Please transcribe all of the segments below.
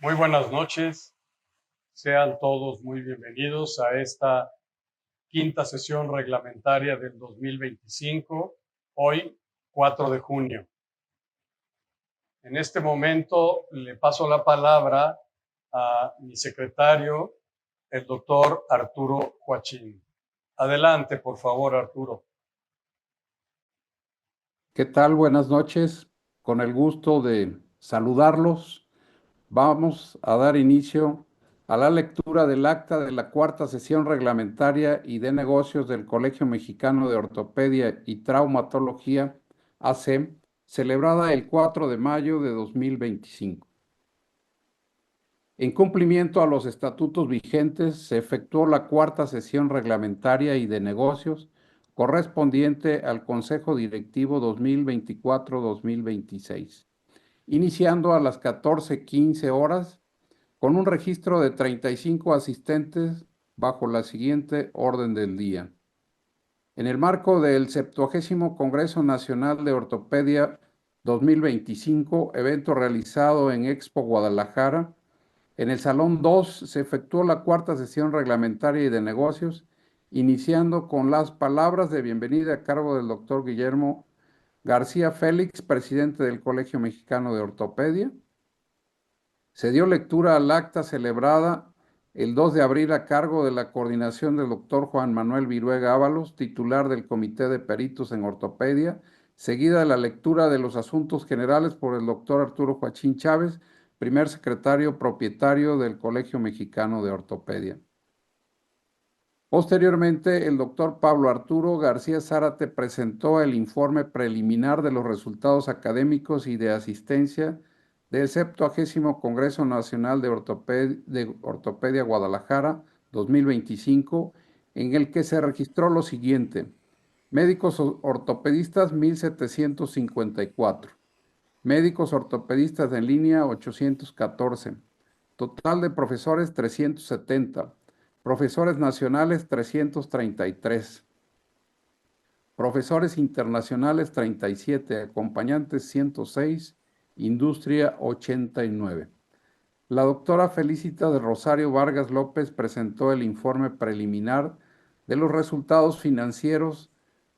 Muy buenas noches, sean todos muy bienvenidos a esta quinta sesión reglamentaria del 2025, hoy 4 de junio. En este momento le paso la palabra a mi secretario, el doctor Arturo Huachín. Adelante, por favor, Arturo. ¿Qué tal? Buenas noches. Con el gusto de saludarlos, vamos a dar inicio a la lectura del acta de la cuarta sesión reglamentaria y de negocios del Colegio Mexicano de Ortopedia y Traumatología, AC, celebrada el 4 de mayo de 2025. En cumplimiento a los estatutos vigentes, se efectuó la cuarta sesión reglamentaria y de negocios correspondiente al Consejo Directivo 2024-2026, iniciando a las 14:15 horas con un registro de 35 asistentes bajo la siguiente orden del día. En el marco del 70º Congreso Nacional de Ortopedia 2025, evento realizado en Expo Guadalajara, en el Salón 2 se efectuó la cuarta sesión reglamentaria y de negocios, iniciando con las palabras de bienvenida a cargo del doctor Guillermo García Félix, presidente del Colegio Mexicano de Ortopedia. Se dio lectura al acta celebrada el 2 de abril a cargo de la coordinación del doctor Juan Manuel Viruega Ábalos, titular del Comité de Peritos en Ortopedia, seguida de la lectura de los asuntos generales por el doctor Arturo Huachín Chávez, primer secretario propietario del Colegio Mexicano de Ortopedia. Posteriormente, el doctor Pablo Arturo García Zárate presentó el informe preliminar de los resultados académicos y de asistencia del 70º Congreso Nacional de Ortopedia Guadalajara 2025, en el que se registró lo siguiente: médicos ortopedistas 1,754, médicos ortopedistas en línea 814, total de profesores 370, profesores nacionales 333, profesores internacionales 37, acompañantes 106, industria 89. La doctora Felicita de Rosario Vargas López presentó el informe preliminar de los resultados financieros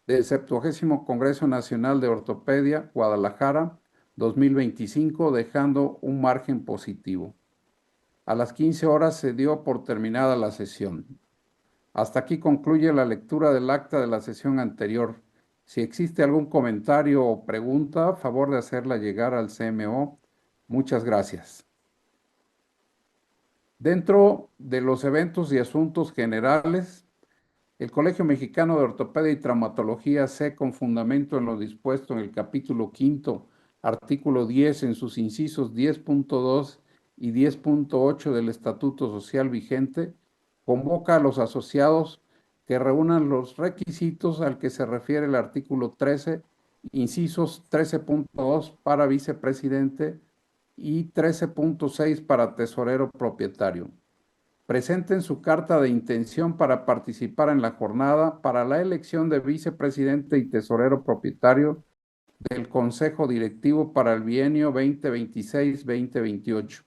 del 70º Congreso Nacional de Ortopedia Guadalajara 2025, dejando un margen positivo. A las 15 horas se dio por terminada la sesión. Hasta aquí concluye la lectura del acta de la sesión anterior. Si existe algún comentario o pregunta, a favor de hacerla llegar al CMO. Muchas gracias. Dentro de los eventos y asuntos generales, el Colegio Mexicano de Ortopedia y Traumatología, con fundamento en lo dispuesto en el capítulo 5, artículo 10, en sus incisos 10.2 y 10.8 del Estatuto Social vigente, convoca a los asociados que reúnan los requisitos al que se refiere el artículo 13, incisos 13.2 para vicepresidente y 13.6 para tesorero propietario. Presenten su carta de intención para participar en la jornada para la elección de vicepresidente y tesorero propietario del Consejo Directivo para el bienio 2026-2028.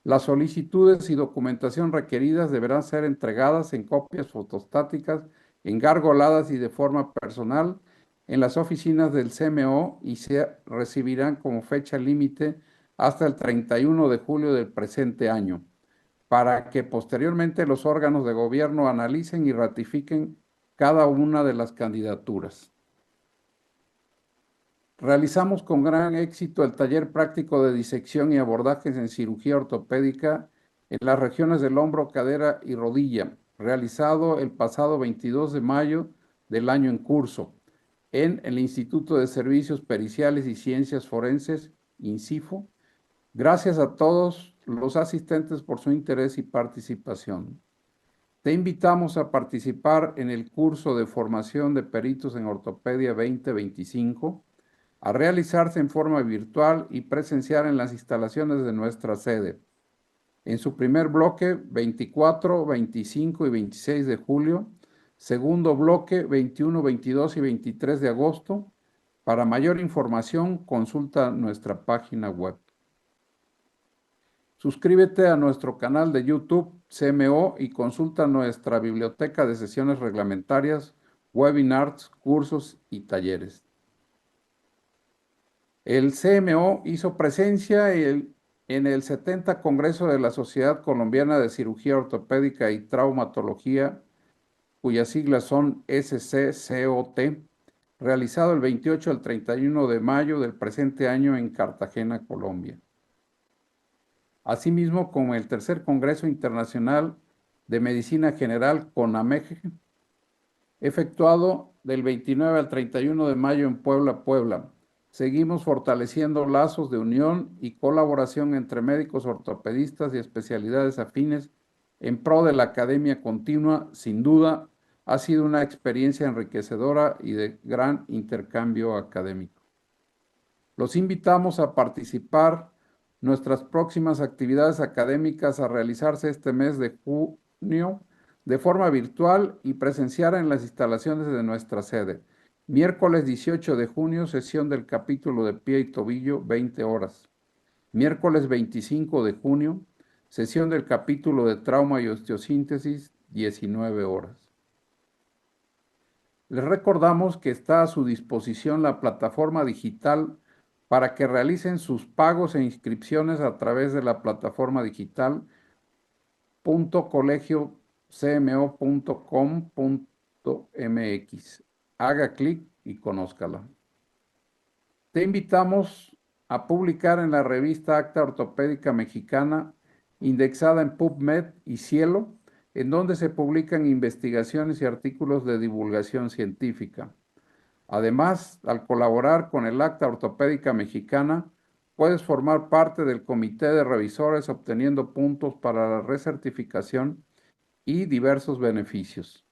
Las solicitudes y documentación requeridas deberán ser entregadas en copias fotostáticas, engargoladas y de forma personal en las oficinas del CMO y se recibirán como fecha límite hasta el 31 de julio del presente año, para que posteriormente los órganos de gobierno analicen y ratifiquen cada una de las candidaturas. Realizamos con gran éxito el taller práctico de disección y abordajes en cirugía ortopédica en las regiones del hombro, cadera y rodilla, realizado el pasado 22 de mayo del año en curso en el Instituto de Servicios Periciales y Ciencias Forenses, INCIFO. Gracias a todos los asistentes por su interés y participación. Te invitamos a participar en el curso de formación de peritos en ortopedia 2025, a realizarse en forma virtual y presencial en las instalaciones de nuestra sede. En su primer bloque, 24, 25 y 26 de julio, segundo bloque, 21, 22 y 23 de agosto. Para mayor información, consulta nuestra página web. Suscríbete a nuestro canal de YouTube CMO y consulta nuestra biblioteca de sesiones reglamentarias, webinars, cursos y talleres. El CMO hizo presencia en el 70 Congreso de la Sociedad Colombiana de Cirugía Ortopédica y Traumatología, cuyas siglas son SCCOT, realizado el 28 al 31 de mayo del presente año en Cartagena, Colombia. Asimismo, como el tercer Congreso Internacional de Medicina General CONAMEG, efectuado del 29 al 31 de mayo en Puebla. Seguimos fortaleciendo lazos de unión y colaboración entre médicos ortopedistas y especialidades afines en pro de la academia continua. Sin duda, ha sido una experiencia enriquecedora y de gran intercambio académico. Los invitamos a participar en nuestras próximas actividades académicas a realizarse este mes de junio de forma virtual y presencial en las instalaciones de nuestra sede. Miércoles 18 de junio, sesión del capítulo de pie y tobillo, 20 horas. Miércoles 25 de junio, sesión del capítulo de trauma y osteosíntesis, 19 horas. Les recordamos que está a su disposición la plataforma digital para que realicen sus pagos e inscripciones a través de la plataforma digital .colegiocmo.com.mx. Haga clic y conózcala. Te invitamos a publicar en la revista Acta Ortopédica Mexicana, indexada en PubMed y Cielo, en donde se publican investigaciones y artículos de divulgación científica. Además, al colaborar con el Acta Ortopédica Mexicana, puedes formar parte del comité de revisores obteniendo puntos para la recertificación y diversos beneficios.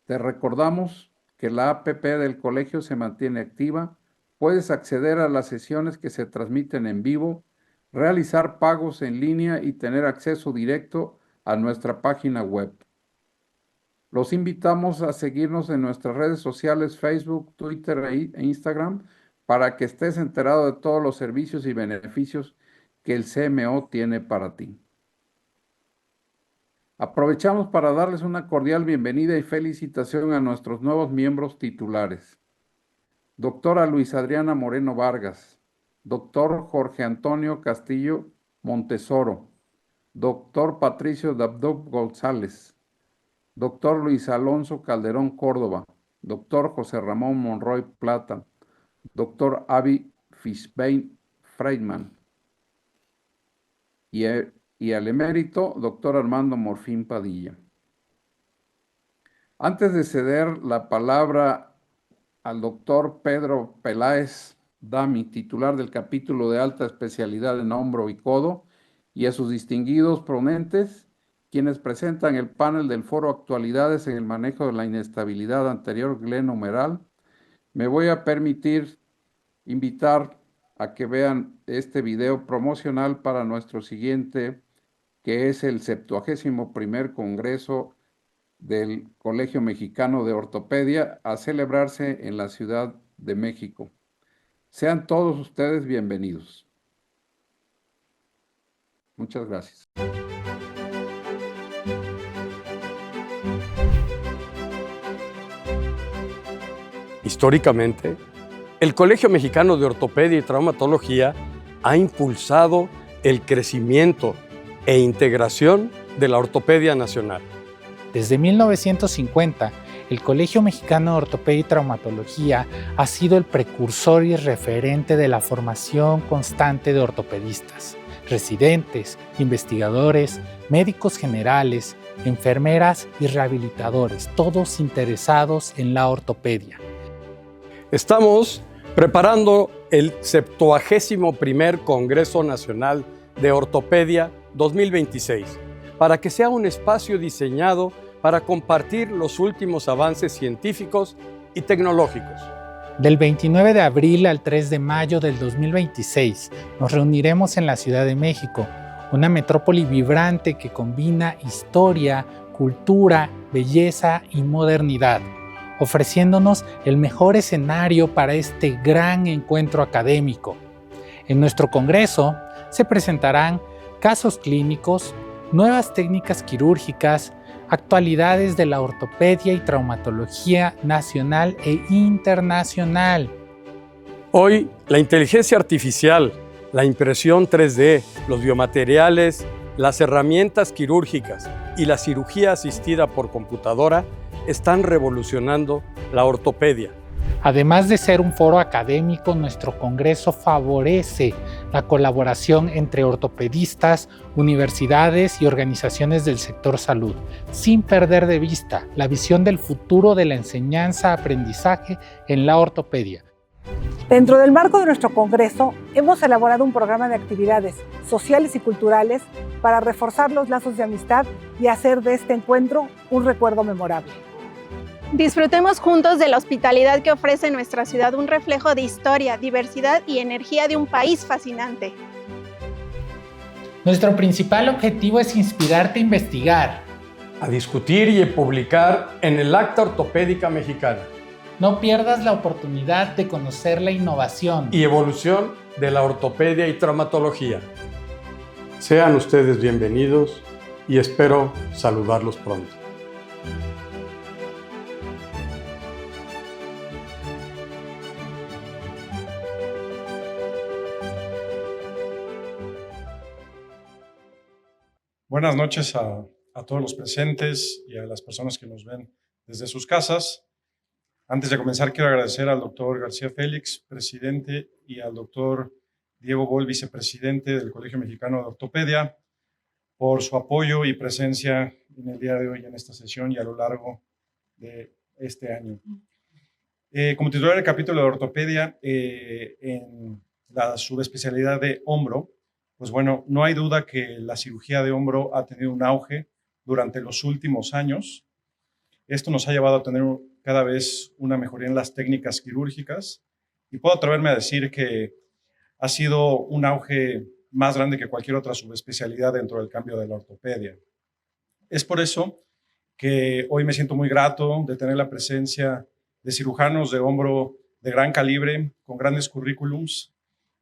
Te recordamos que la APP del colegio se mantiene activa. Puedes acceder a las sesiones que se transmiten en vivo, realizar pagos en línea y tener acceso directo a nuestra página web. Los invitamos a seguirnos en nuestras redes sociales Facebook, Twitter e Instagram para que estés enterado de todos los servicios y beneficios que el CMO tiene para ti. Aprovechamos para darles una cordial bienvenida y felicitación a nuestros nuevos miembros titulares. Doctora Luis Adriana Moreno Vargas, doctor Jorge Antonio Castillo Montesoro, doctor Patricio Dabdub González, doctor Luis Alonso Calderón Córdoba, doctor José Ramón Monroy Plata, doctor Avi Fishbein Freidman y al emérito, doctor Armando Morfín Padilla. Antes de ceder la palabra al doctor Pedro Peláez Dami, titular del capítulo de alta especialidad en hombro y codo, y a sus distinguidos ponentes, quienes presentan el panel del foro Actualidades en el manejo de la inestabilidad anterior glenohumeral, me voy a permitir invitar a que vean este video promocional para nuestro siguiente, que es el 71º Congreso del Colegio Mexicano de Ortopedia, a celebrarse en la Ciudad de México. Sean todos ustedes bienvenidos. Muchas gracias. Históricamente, el Colegio Mexicano de Ortopedia y Traumatología ha impulsado el crecimiento e integración de la ortopedia nacional. Desde 1950, el Colegio Mexicano de Ortopedia y Traumatología ha sido el precursor y referente de la formación constante de ortopedistas, residentes, investigadores, médicos generales, enfermeras y rehabilitadores, todos interesados en la ortopedia. Estamos preparando el 71º Congreso Nacional de Ortopedia 2026 para que sea un espacio diseñado para compartir los últimos avances científicos y tecnológicos. Del 29 de abril al 3 de mayo del 2026 nos reuniremos en la Ciudad de México, una metrópoli vibrante que combina historia, cultura, belleza y modernidad, ofreciéndonos el mejor escenario para este gran encuentro académico. En nuestro congreso se presentarán casos clínicos, nuevas técnicas quirúrgicas, actualidades de la ortopedia y traumatología nacional e internacional. Hoy, la inteligencia artificial, la impresión 3D, los biomateriales, las herramientas quirúrgicas y la cirugía asistida por computadora están revolucionando la ortopedia. Además de ser un foro académico, nuestro congreso favorece la colaboración entre ortopedistas, universidades y organizaciones del sector salud, sin perder de vista la visión del futuro de la enseñanza-aprendizaje en la ortopedia. Dentro del marco de nuestro congreso, hemos elaborado un programa de actividades sociales y culturales para reforzar los lazos de amistad y hacer de este encuentro un recuerdo memorable. Disfrutemos juntos de la hospitalidad que ofrece nuestra ciudad, un reflejo de historia, diversidad y energía de un país fascinante. Nuestro principal objetivo es inspirarte a investigar, A discutir y publicar en el Acta Ortopédica Mexicana no pierdas la oportunidad de conocer la innovación y evolución de la ortopedia y traumatología. Sean ustedes bienvenidos y espero saludarlos pronto. Buenas noches a todos los presentes y a las personas que nos ven desde sus casas. Antes de comenzar, quiero agradecer al doctor García Félix, presidente, y al doctor Diego Boll, vicepresidente del Colegio Mexicano de Ortopedia, por su apoyo y presencia en el día de hoy en esta sesión y a lo largo de este año. Como titular del capítulo de ortopedia en la subespecialidad de hombro, pues bueno, no hay duda que la cirugía de hombro ha tenido un auge durante los últimos años. Esto nos ha llevado a tener cada vez una mejoría en las técnicas quirúrgicas y puedo atreverme a decir que ha sido un auge más grande que cualquier otra subespecialidad dentro del cambio de la ortopedia. Es por eso que hoy me siento muy grato de tener la presencia de cirujanos de hombro de gran calibre, con grandes currículums,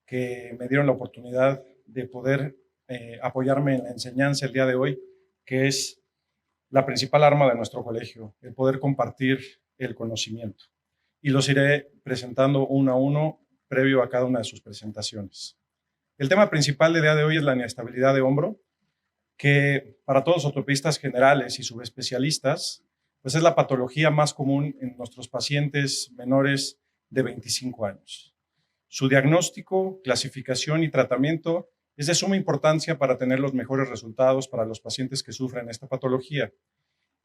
que me dieron la oportunidad de poder apoyarme en la enseñanza el día de hoy, que es la principal arma de nuestro colegio, el poder compartir el conocimiento. Y los iré presentando uno a uno previo a cada una de sus presentaciones. El tema principal del día de hoy es la inestabilidad de hombro, que para todos los ortopedistas generales y subespecialistas, pues es la patología más común en nuestros pacientes menores de 25 años. Su diagnóstico, clasificación y tratamiento es de suma importancia para tener los mejores resultados para los pacientes que sufren esta patología.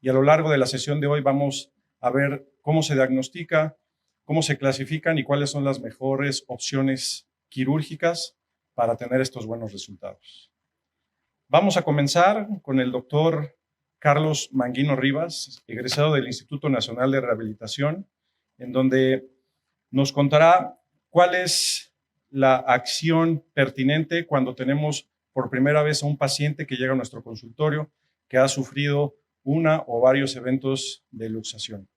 Y a lo largo de la sesión de hoy vamos a ver cómo se diagnostica, cómo se clasifican y cuáles son las mejores opciones quirúrgicas para tener estos buenos resultados. Vamos a comenzar con el doctor Carlos Manguino Rivas, egresado del Instituto Nacional de Rehabilitación, en donde nos contará cuál es la acción pertinente cuando tenemos por primera vez a un paciente que llega a nuestro consultorio que ha sufrido una o varios eventos de luxación.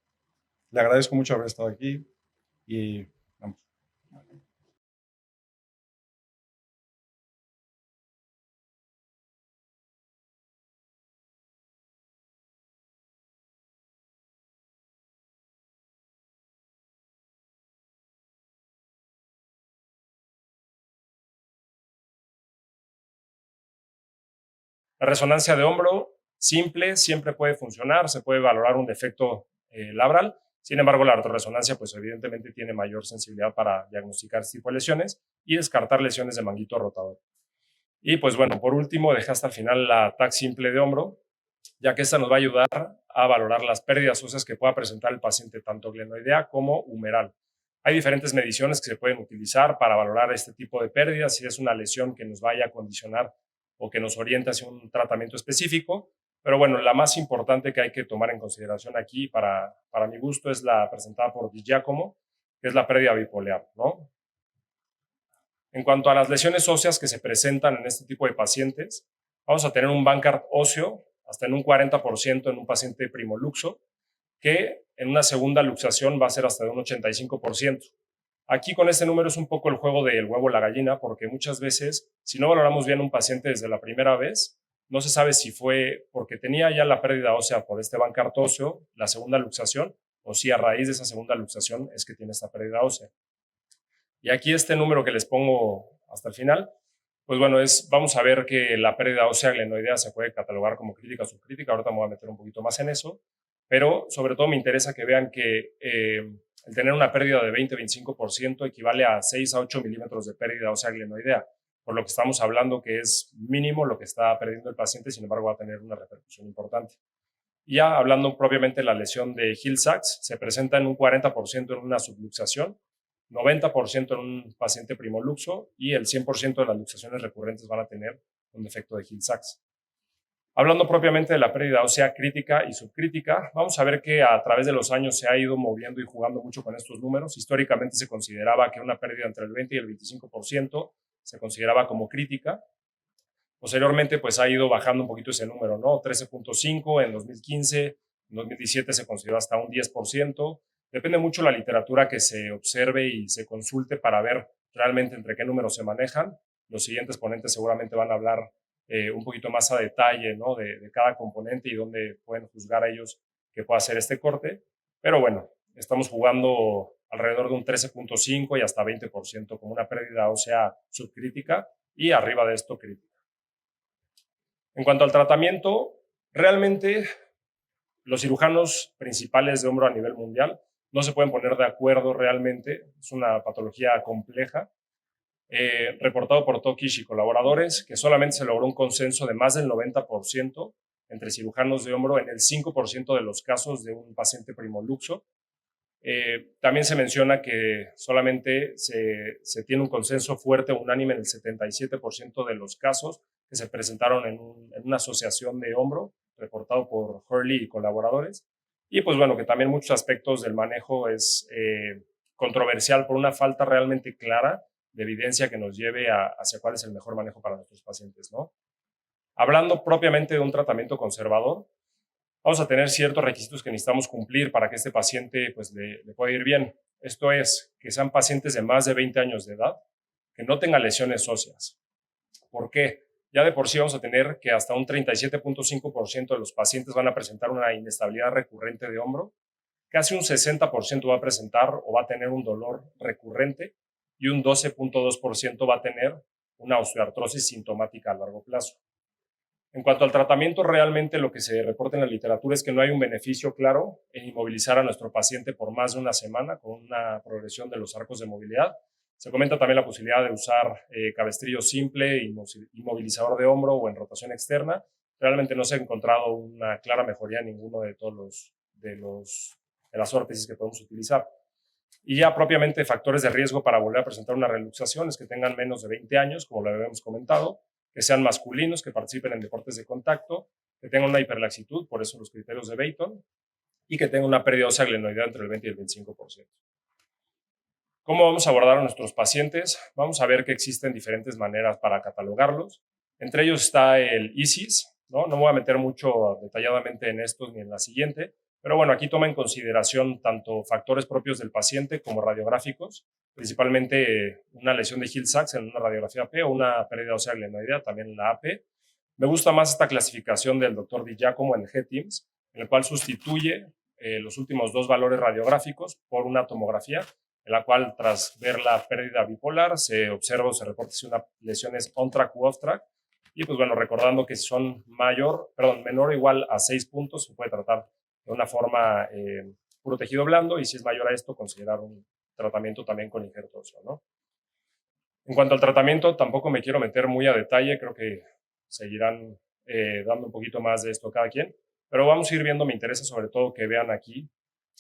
Le agradezco mucho haber estado aquí y vamos. La resonancia de hombro simple siempre puede funcionar, se puede valorar un defecto labral. Sin embargo, la ortorresonancia pues evidentemente tiene mayor sensibilidad para diagnosticar este tipo de lesiones y descartar lesiones de manguito rotador. Y pues bueno, por último, dejé hasta el final la TAC simple de hombro, ya que esta nos va a ayudar a valorar las pérdidas óseas que pueda presentar el paciente, tanto glenoidea como humeral. Hay diferentes mediciones que se pueden utilizar para valorar este tipo de pérdidas, si es una lesión que nos vaya a condicionar o que nos oriente hacia un tratamiento específico. Pero bueno, la más importante que hay que tomar en consideración aquí, para mi gusto, es la presentada por Di Giacomo, que es la pérdida bipolar, ¿no? En cuanto a las lesiones óseas que se presentan en este tipo de pacientes, vamos a tener un Bankart óseo hasta en un 40% en un paciente primoluxo, que en una segunda luxación va a ser hasta de un 85%. Aquí con este número es un poco el juego del huevo o la gallina, porque muchas veces, si no valoramos bien un paciente desde la primera vez, no se sabe si fue porque tenía ya la pérdida ósea por este bancarto óseo, la segunda luxación, o si a raíz de esa segunda luxación es que tiene esta pérdida ósea. Y aquí este número que les pongo hasta el final, pues bueno, vamos a ver que la pérdida ósea glenoidea se puede catalogar como crítica o subcrítica. Ahorita me voy a meter un poquito más en eso, pero sobre todo me interesa que vean que el tener una pérdida de 20-25% equivale a 6 a 8 milímetros de pérdida ósea glenoidea, por lo que estamos hablando que es mínimo lo que está perdiendo el paciente, sin embargo va a tener una repercusión importante. Y ya hablando propiamente de la lesión de Hill-Sachs, se presenta en un 40% en una subluxación, 90% en un paciente primoluxo y el 100% de las luxaciones recurrentes van a tener un defecto de Hill-Sachs. Hablando propiamente de la pérdida ósea crítica y subcrítica, vamos a ver que a través de los años se ha ido moviendo y jugando mucho con estos números. Históricamente se consideraba que una pérdida entre el 20 y el 25% se consideraba como crítica. Posteriormente, pues ha ido bajando un poquito ese número, ¿no? 13.5 en 2015, en 2017 se consideró hasta un 10%. Depende mucho la literatura que se observe y se consulte para ver realmente entre qué números se manejan. Los siguientes ponentes seguramente van a hablar un poquito más a detalle, ¿no? de cada componente y dónde pueden juzgar a ellos que pueda hacer este corte. Pero bueno, estamos jugando alrededor de un 13.5 y hasta 20% como una pérdida ósea subcrítica y arriba de esto crítica. En cuanto al tratamiento, realmente los cirujanos principales de hombro a nivel mundial no se pueden poner de acuerdo realmente. Es una patología compleja. Reportado por Tokish y colaboradores, que solamente se logró un consenso de más del 90% entre cirujanos de hombro en el 5% de los casos de un paciente primoluxo. También se menciona que solamente se tiene un consenso fuerte o unánime en el 77% de los casos que se presentaron en una asociación de hombro, reportado por Hurley y colaboradores. Y pues bueno, que también muchos aspectos del manejo es controversial por una falta realmente clara de evidencia que nos lleve hacia cuál es el mejor manejo para nuestros pacientes, ¿no? Hablando propiamente de un tratamiento conservador, vamos a tener ciertos requisitos que necesitamos cumplir para que este paciente pues, le pueda ir bien. Esto es, que sean pacientes de más de 20 años de edad, que no tengan lesiones óseas. ¿Por qué? Ya de por sí vamos a tener que hasta un 37.5% de los pacientes van a presentar una inestabilidad recurrente de hombro, casi un 60% va a presentar o va a tener un dolor recurrente y un 12.2% va a tener una osteoartrosis sintomática a largo plazo. En cuanto al tratamiento, realmente lo que se reporta en la literatura es que no hay un beneficio claro en inmovilizar a nuestro paciente por más de una semana con una progresión de los arcos de movilidad. Se comenta también la posibilidad de usar cabestrillo simple, inmovilizador de hombro o en rotación externa. Realmente no se ha encontrado una clara mejoría en ninguno de todos de las órtesis que podemos utilizar. Y ya propiamente factores de riesgo para volver a presentar una reluxación es que tengan menos de 20 años, como lo habíamos comentado, que sean masculinos, que participen en deportes de contacto, que tengan una hiperlaxitud, por eso los criterios de Beighton, y que tengan una pérdida ósea glenoidea entre el 20 y el 25%. ¿Cómo vamos a abordar a nuestros pacientes? Vamos a ver que existen diferentes maneras para catalogarlos. Entre ellos está el ISIS, ¿no? No me voy a meter mucho detalladamente en estos ni en la siguiente, pero bueno, aquí toma en consideración tanto factores propios del paciente como radiográficos, principalmente una lesión de Hill-Sachs en una radiografía AP o una pérdida ósea glenoidea también en la AP. Me gusta más esta clasificación del Dr. Di Giacomo en G-TIMS, en el cual sustituye los últimos dos valores radiográficos por una tomografía, en la cual tras ver la pérdida bipolar se observa o se reporta si una lesión es on-track u off-track. Y pues bueno, recordando que si son menor o igual a 6 puntos, se puede tratar de una forma puro tejido blando, y si es mayor a esto, considerar un tratamiento también con injerto óseo, ¿no? En cuanto al tratamiento, tampoco me quiero meter muy a detalle, creo que seguirán dando un poquito más de esto cada quien, pero vamos a ir viendo, me interesa sobre todo que vean aquí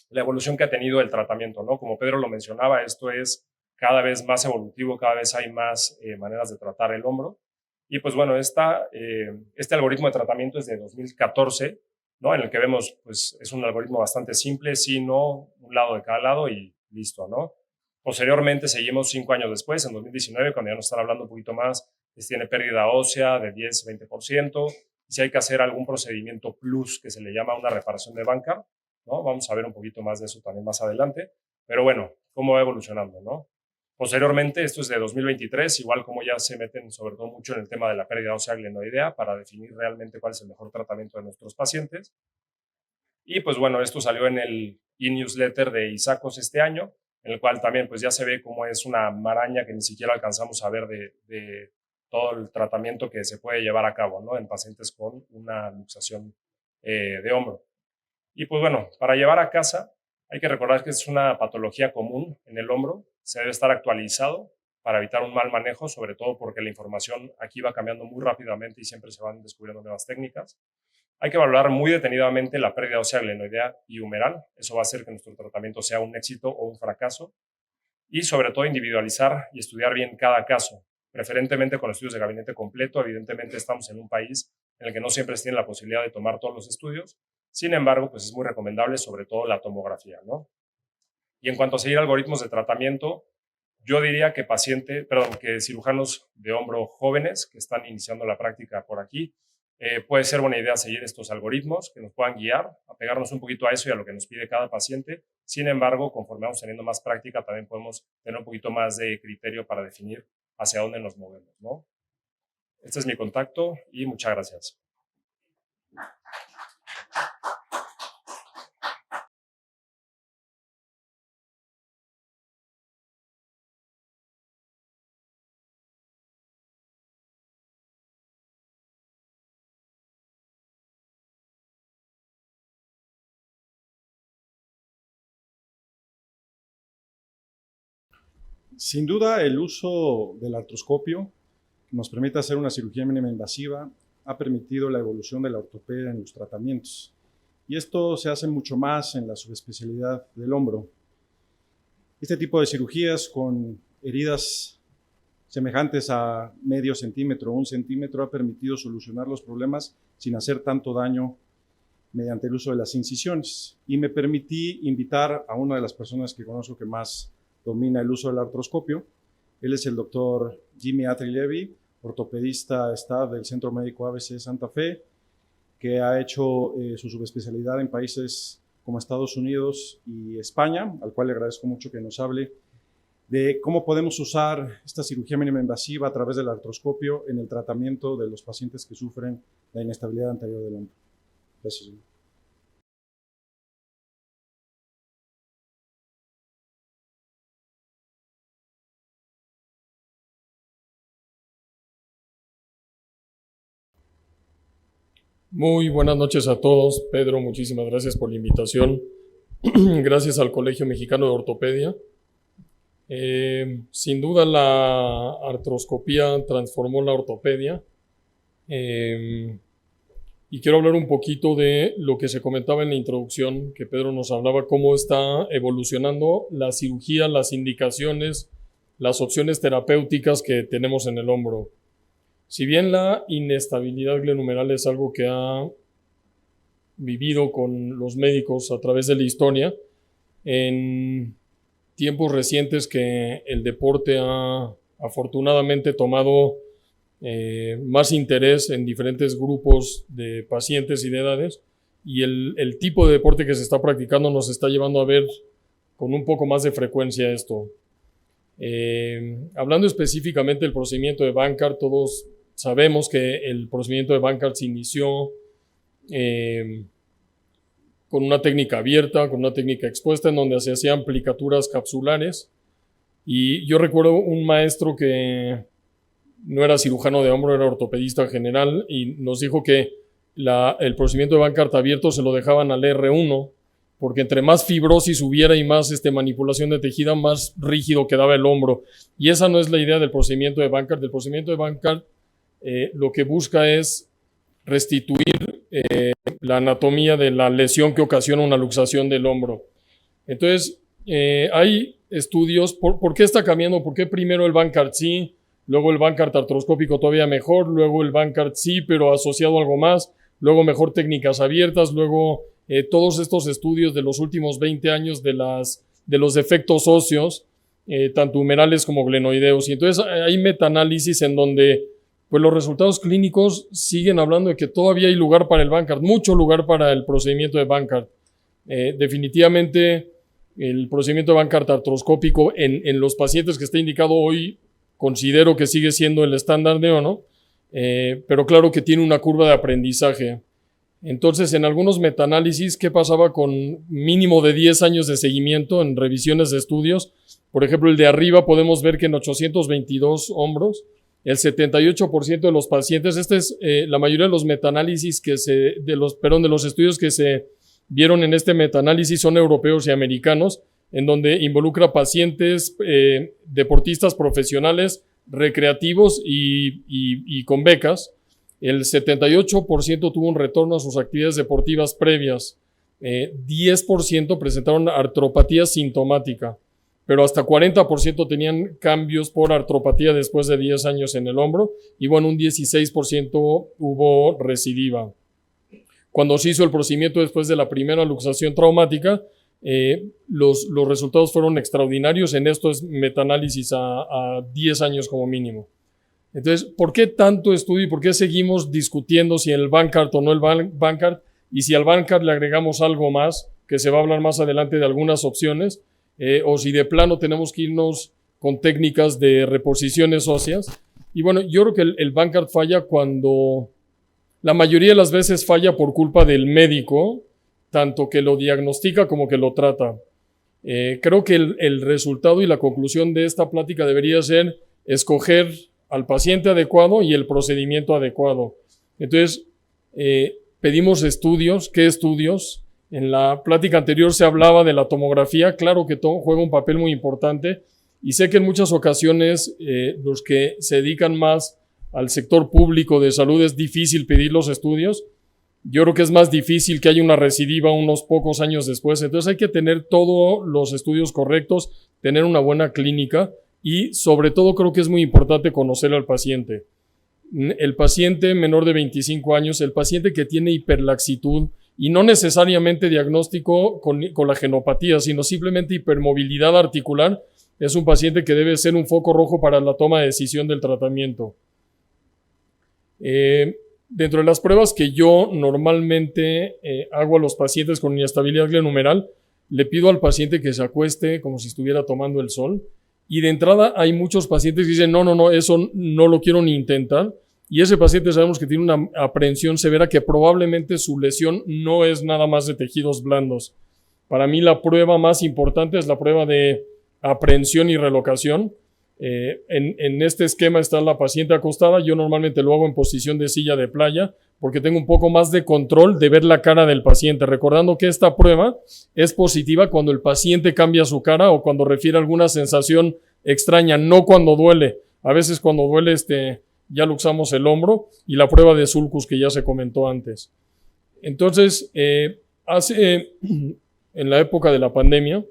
la evolución que ha tenido el tratamiento, ¿no? Como Pedro lo mencionaba, esto es cada vez más evolutivo, cada vez hay más maneras de tratar el hombro, y pues bueno, este algoritmo de tratamiento es de 2014, ¿no? En el que vemos, pues es un algoritmo bastante simple, sí, no, un lado de cada lado y listo, ¿no? Posteriormente seguimos 5 años después, en 2019, cuando ya nos están hablando un poquito más, si tiene pérdida ósea de 10-20%, si hay que hacer algún procedimiento plus que se le llama una reparación de Bankart, ¿no? Vamos a ver un poquito más de eso también más adelante, pero bueno, cómo va evolucionando, ¿no? Posteriormente, esto es de 2023, igual como ya se meten sobre todo mucho en el tema de la pérdida ósea glenoidea para definir realmente cuál es el mejor tratamiento de nuestros pacientes. Y pues bueno, esto salió en el e-newsletter de ISACOS este año, en el cual también pues ya se ve cómo es una maraña que ni siquiera alcanzamos a ver de todo el tratamiento que se puede llevar a cabo, ¿no?, en pacientes con una luxación de hombro. Y pues bueno, para llevar a casa hay que recordar que es una patología común en el hombro, se debe estar actualizado para evitar un mal manejo, sobre todo porque la información aquí va cambiando muy rápidamente y siempre se van descubriendo nuevas técnicas. Hay que valorar muy detenidamente la pérdida ósea glenoidea y humeral. Eso va a hacer que nuestro tratamiento sea un éxito o un fracaso. Y sobre todo individualizar y estudiar bien cada caso, preferentemente con estudios de gabinete completo. Evidentemente estamos en un país en el que no siempre se tiene la posibilidad de tomar todos los estudios. Sin embargo, pues es muy recomendable sobre todo la tomografía, ¿no? Y en cuanto a seguir algoritmos de tratamiento, yo diría que que cirujanos de hombro jóvenes que están iniciando la práctica por aquí, puede ser buena idea seguir estos algoritmos que nos puedan guiar, apegarnos un poquito a eso y a lo que nos pide cada paciente. Sin embargo, conforme vamos teniendo más práctica, también podemos tener un poquito más de criterio para definir hacia dónde nos movemos, ¿no? Este es mi contacto y muchas gracias. Sin duda, el uso del artroscopio, que nos permite hacer una cirugía mínima invasiva, ha permitido la evolución de la ortopedia en los tratamientos. Y esto se hace mucho más en la subespecialidad del hombro. Este tipo de cirugías con heridas semejantes a medio centímetro o 1 centímetro ha permitido solucionar los problemas sin hacer tanto daño mediante el uso de las incisiones. Y me permití invitar a una de las personas que conozco que más domina el uso del artroscopio. Él es el doctor Jimmy Atri-Levy, ortopedista staff del Centro Médico ABC Santa Fe, que ha hecho su subespecialidad en países como Estados Unidos y España, al cual le agradezco mucho que nos hable de cómo podemos usar esta cirugía mínima invasiva a través del artroscopio en el tratamiento de los pacientes que sufren la inestabilidad anterior del hombro. Gracias. Muy buenas noches a todos. Pedro, muchísimas gracias por la invitación. Gracias al Colegio Mexicano de Ortopedia. Sin duda la artroscopía transformó la ortopedia. Y quiero hablar un poquito de lo que se comentaba en la introducción, que Pedro nos hablaba, cómo está evolucionando la cirugía, las indicaciones, las opciones terapéuticas que tenemos en el hombro. Si bien la inestabilidad glenohumeral es algo que ha vivido con los médicos a través de la historia, en tiempos recientes que el deporte ha afortunadamente tomado más interés en diferentes grupos de pacientes y de edades, y el tipo de deporte que se está practicando nos está llevando a ver con un poco más de frecuencia esto. Hablando específicamente del procedimiento de Bankart, todos sabemos que el procedimiento de Bankart se inició con una técnica abierta, con una técnica expuesta, en donde se hacían aplicaturas capsulares. Y yo recuerdo un maestro que no era cirujano de hombro, era ortopedista general, y nos dijo que el procedimiento de Bankart abierto se lo dejaban al R1, porque entre más fibrosis hubiera y más manipulación de tejido, más rígido quedaba el hombro. Y esa no es la idea del procedimiento de Bankart. El procedimiento de Bankart lo que busca es restituir la anatomía de la lesión que ocasiona una luxación del hombro. Entonces, hay estudios. ¿Por qué está cambiando? ¿Por qué primero el Bankart sí, luego el Bankart artroscópico todavía mejor, luego el Bankart sí, pero asociado a algo más, luego mejor técnicas abiertas, luego todos estos estudios de los últimos 20 años de los defectos óseos, tanto humerales como glenoideos? Y entonces hay metaanálisis en donde pues los resultados clínicos siguen hablando de que todavía hay lugar para el Bankart, mucho lugar para el procedimiento de Bankart. Definitivamente El procedimiento de Bankart artroscópico en los pacientes que está indicado hoy, considero que sigue siendo el estándar de oro, pero claro que tiene una curva de aprendizaje. Entonces, en algunos metaanálisis, ¿qué pasaba con mínimo de 10 años de seguimiento en revisiones de estudios? Por ejemplo, el de arriba podemos ver que en 822 hombros, el 78% de los pacientes, la mayoría de los metaanálisis de los estudios que se vieron en este metaanálisis son europeos y americanos, en donde involucra pacientes, deportistas profesionales, recreativos y con becas. El 78% tuvo un retorno a sus actividades deportivas previas. 10% presentaron artropatía sintomática, pero hasta 40% tenían cambios por artropatía después de 10 años en el hombro, y bueno, un 16% hubo recidiva. Cuando se hizo el procedimiento después de la primera luxación traumática, los resultados fueron extraordinarios en estos metaanálisis a 10 años como mínimo. Entonces, ¿por qué tanto estudio y por qué seguimos discutiendo si el Bankart o no el Bankart? Y si al Bankart le agregamos algo más, que se va a hablar más adelante de algunas opciones, o si de plano tenemos que irnos con técnicas de reposiciones óseas. Y bueno, yo creo que el Bankart falla cuando la mayoría de las veces falla por culpa del médico, tanto que lo diagnostica como que lo trata. Creo que el resultado y la conclusión de esta plática debería ser escoger al paciente adecuado y el procedimiento adecuado. Entonces, pedimos estudios. ¿Qué estudios? En la plática anterior se hablaba de la tomografía. Claro que juega un papel muy importante, y sé que en muchas ocasiones los que se dedican más al sector público de salud es difícil pedir los estudios. Yo creo que es más difícil que haya una recidiva unos pocos años después. Entonces hay que tener todos los estudios correctos, tener una buena clínica, y sobre todo creo que es muy importante conocer al paciente. El paciente menor de 25 años, el paciente que tiene hiperlaxitud, y no necesariamente diagnóstico con colagenopatía, sino simplemente hipermovilidad articular, es un paciente que debe ser un foco rojo para la toma de decisión del tratamiento. Dentro de las pruebas que yo normalmente hago a los pacientes con inestabilidad glenohumeral, le pido al paciente que se acueste como si estuviera tomando el sol. Y de entrada hay muchos pacientes que dicen, no, eso no lo quiero ni intentar. Y ese paciente sabemos que tiene una aprehensión severa, que probablemente su lesión no es nada más de tejidos blandos. Para mí la prueba más importante es la prueba de aprehensión y relocación. En este esquema está la paciente acostada. Yo normalmente lo hago en posición de silla de playa, porque tengo un poco más de control de ver la cara del paciente, recordando que esta prueba es positiva cuando el paciente cambia su cara o cuando refiere alguna sensación extraña, no cuando duele. A veces cuando duele ya luxamos el hombro, y la prueba de sulcus que ya se comentó antes. Entonces, en la época de la pandemia,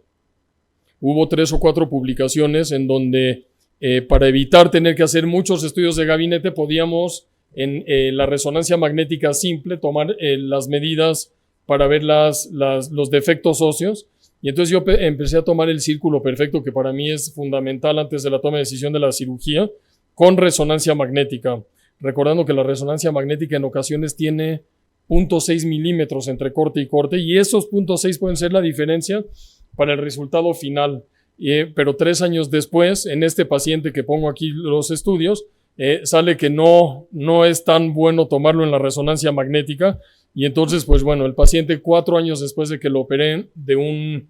hubo 3 o 4 publicaciones en donde para evitar tener que hacer muchos estudios de gabinete, podíamos en la resonancia magnética simple tomar las medidas para ver los defectos óseos. Y entonces yo empecé a tomar el círculo perfecto, que para mí es fundamental antes de la toma de decisión de la cirugía, con resonancia magnética. Recordando que la resonancia magnética en ocasiones tiene 0.6 milímetros entre corte y corte, y esos 0.6 pueden ser la diferencia para el resultado final. Pero 3 años después, en este paciente que pongo aquí los estudios, sale que no es tan bueno tomarlo en la resonancia magnética, y entonces, pues bueno, el paciente 4 años después de que lo operé de un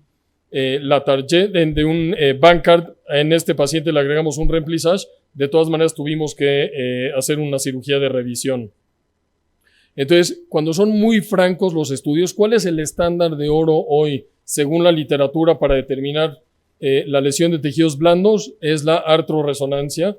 Bankart, en este paciente le agregamos un remplissage. De todas maneras tuvimos que hacer una cirugía de revisión. Entonces, cuando son muy francos los estudios, ¿cuál es el estándar de oro hoy, según la literatura, para determinar la lesión de tejidos blandos? Es la artroresonancia.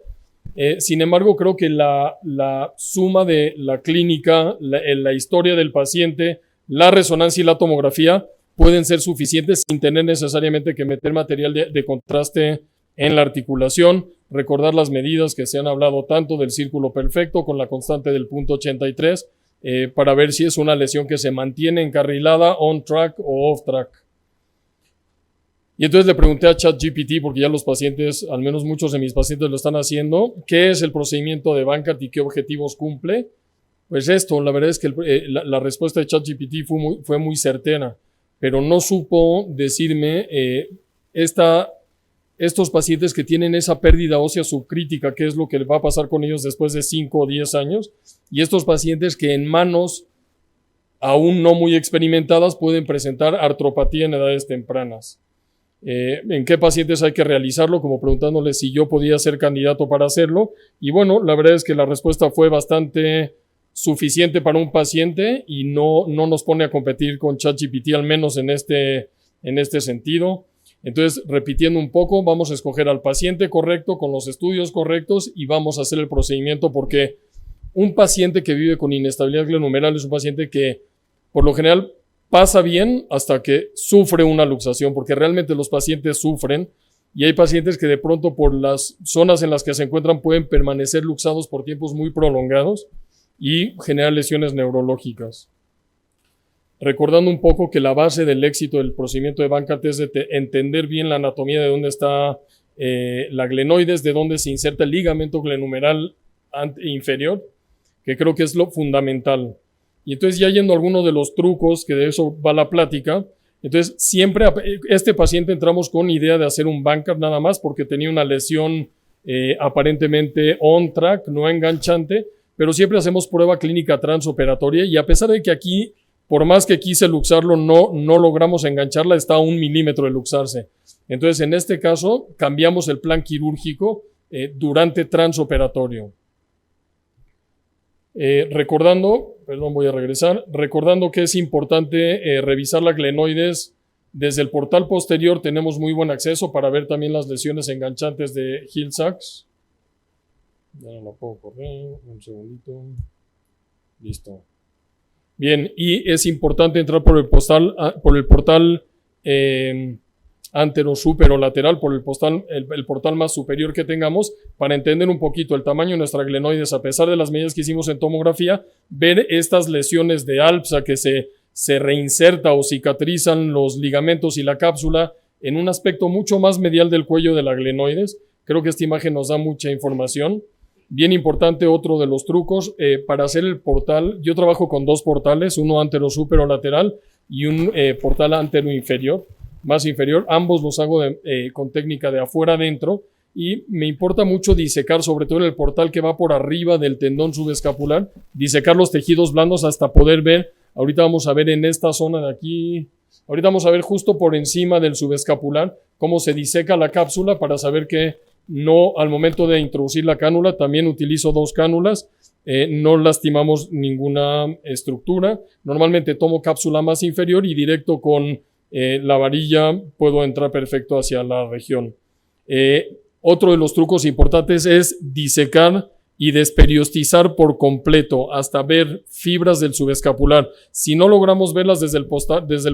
Sin embargo, creo que la suma de la clínica, la historia del paciente, la resonancia y la tomografía pueden ser suficientes sin tener necesariamente que meter material de contraste en la articulación. Recordar las medidas que se han hablado tanto del círculo perfecto con la constante del 0.83 para ver si es una lesión que se mantiene encarrilada, on track o off track. Y entonces le pregunté a ChatGPT, porque ya los pacientes, al menos muchos de mis pacientes lo están haciendo, ¿qué es el procedimiento de Bankart y qué objetivos cumple? Pues esto, la verdad es que la respuesta de ChatGPT fue muy certera. pero no supo decirme estos pacientes que tienen esa pérdida ósea subcrítica, qué es lo que va a pasar con ellos después de 5 o 10 años, y estos pacientes que en manos aún no muy experimentadas pueden presentar artropatía en edades tempranas. ¿En qué pacientes hay que realizarlo? Como preguntándole si yo podía ser candidato para hacerlo, y bueno, la verdad es que la respuesta fue bastante suficiente para un paciente y no nos pone a competir con ChatGPT, al menos en este sentido. Entonces, repitiendo un poco, vamos a escoger al paciente correcto con los estudios correctos y vamos a hacer el procedimiento, porque un paciente que vive con inestabilidad glenohumeral es un paciente que por lo general pasa bien hasta que sufre una luxación, porque realmente los pacientes sufren y hay pacientes que de pronto por las zonas en las que se encuentran pueden permanecer luxados por tiempos muy prolongados y generar lesiones neurológicas. Recordando un poco que la base del éxito del procedimiento de Bankart es de entender bien la anatomía de dónde está la glenoides, de dónde se inserta el ligamento glenohumeral inferior, que creo que es lo fundamental. Y entonces, ya yendo a alguno de los trucos, que de eso va la plática, entonces siempre este paciente entramos con idea de hacer un Bankart nada más porque tenía una lesión aparentemente on track, no enganchante, pero siempre hacemos prueba clínica transoperatoria y a pesar de que aquí, por más que quise luxarlo, no logramos engancharla, está a 1 milímetro de luxarse. Entonces, en este caso, cambiamos el plan quirúrgico durante transoperatorio. Recordando que es importante revisar la glenoides desde el portal posterior. Tenemos muy buen acceso para ver también las lesiones enganchantes de Hill-Sachs. Ya no la puedo correr, un segundito. Listo. Bien, y es importante entrar por el portal antero-superolateral, por el portal más superior que tengamos, para entender un poquito el tamaño de nuestra glenoides, a pesar de las medidas que hicimos en tomografía, ver estas lesiones de ALPSA que se reinserta o cicatrizan los ligamentos y la cápsula en un aspecto mucho más medial del cuello de la glenoides. Creo que esta imagen nos da mucha información. Bien importante, otro de los trucos, para hacer el portal, yo trabajo con 2 portales, uno antero-superolateral y un portal antero-inferior, más inferior. Ambos los hago con técnica de afuera adentro y me importa mucho disecar, sobre todo en el portal que va por arriba del tendón subescapular, disecar los tejidos blandos hasta poder ver, ahorita vamos a ver en esta zona de aquí, ahorita vamos a ver justo por encima del subescapular cómo se diseca la cápsula para saber que no, al momento de introducir la cánula, también utilizo 2 cánulas, no lastimamos ninguna estructura. Normalmente tomo cápsula más inferior y directo con la varilla puedo entrar perfecto hacia la región. Otro de los trucos importantes es disecar y desperiostizar por completo hasta ver fibras del subescapular. Si no logramos verlas desde el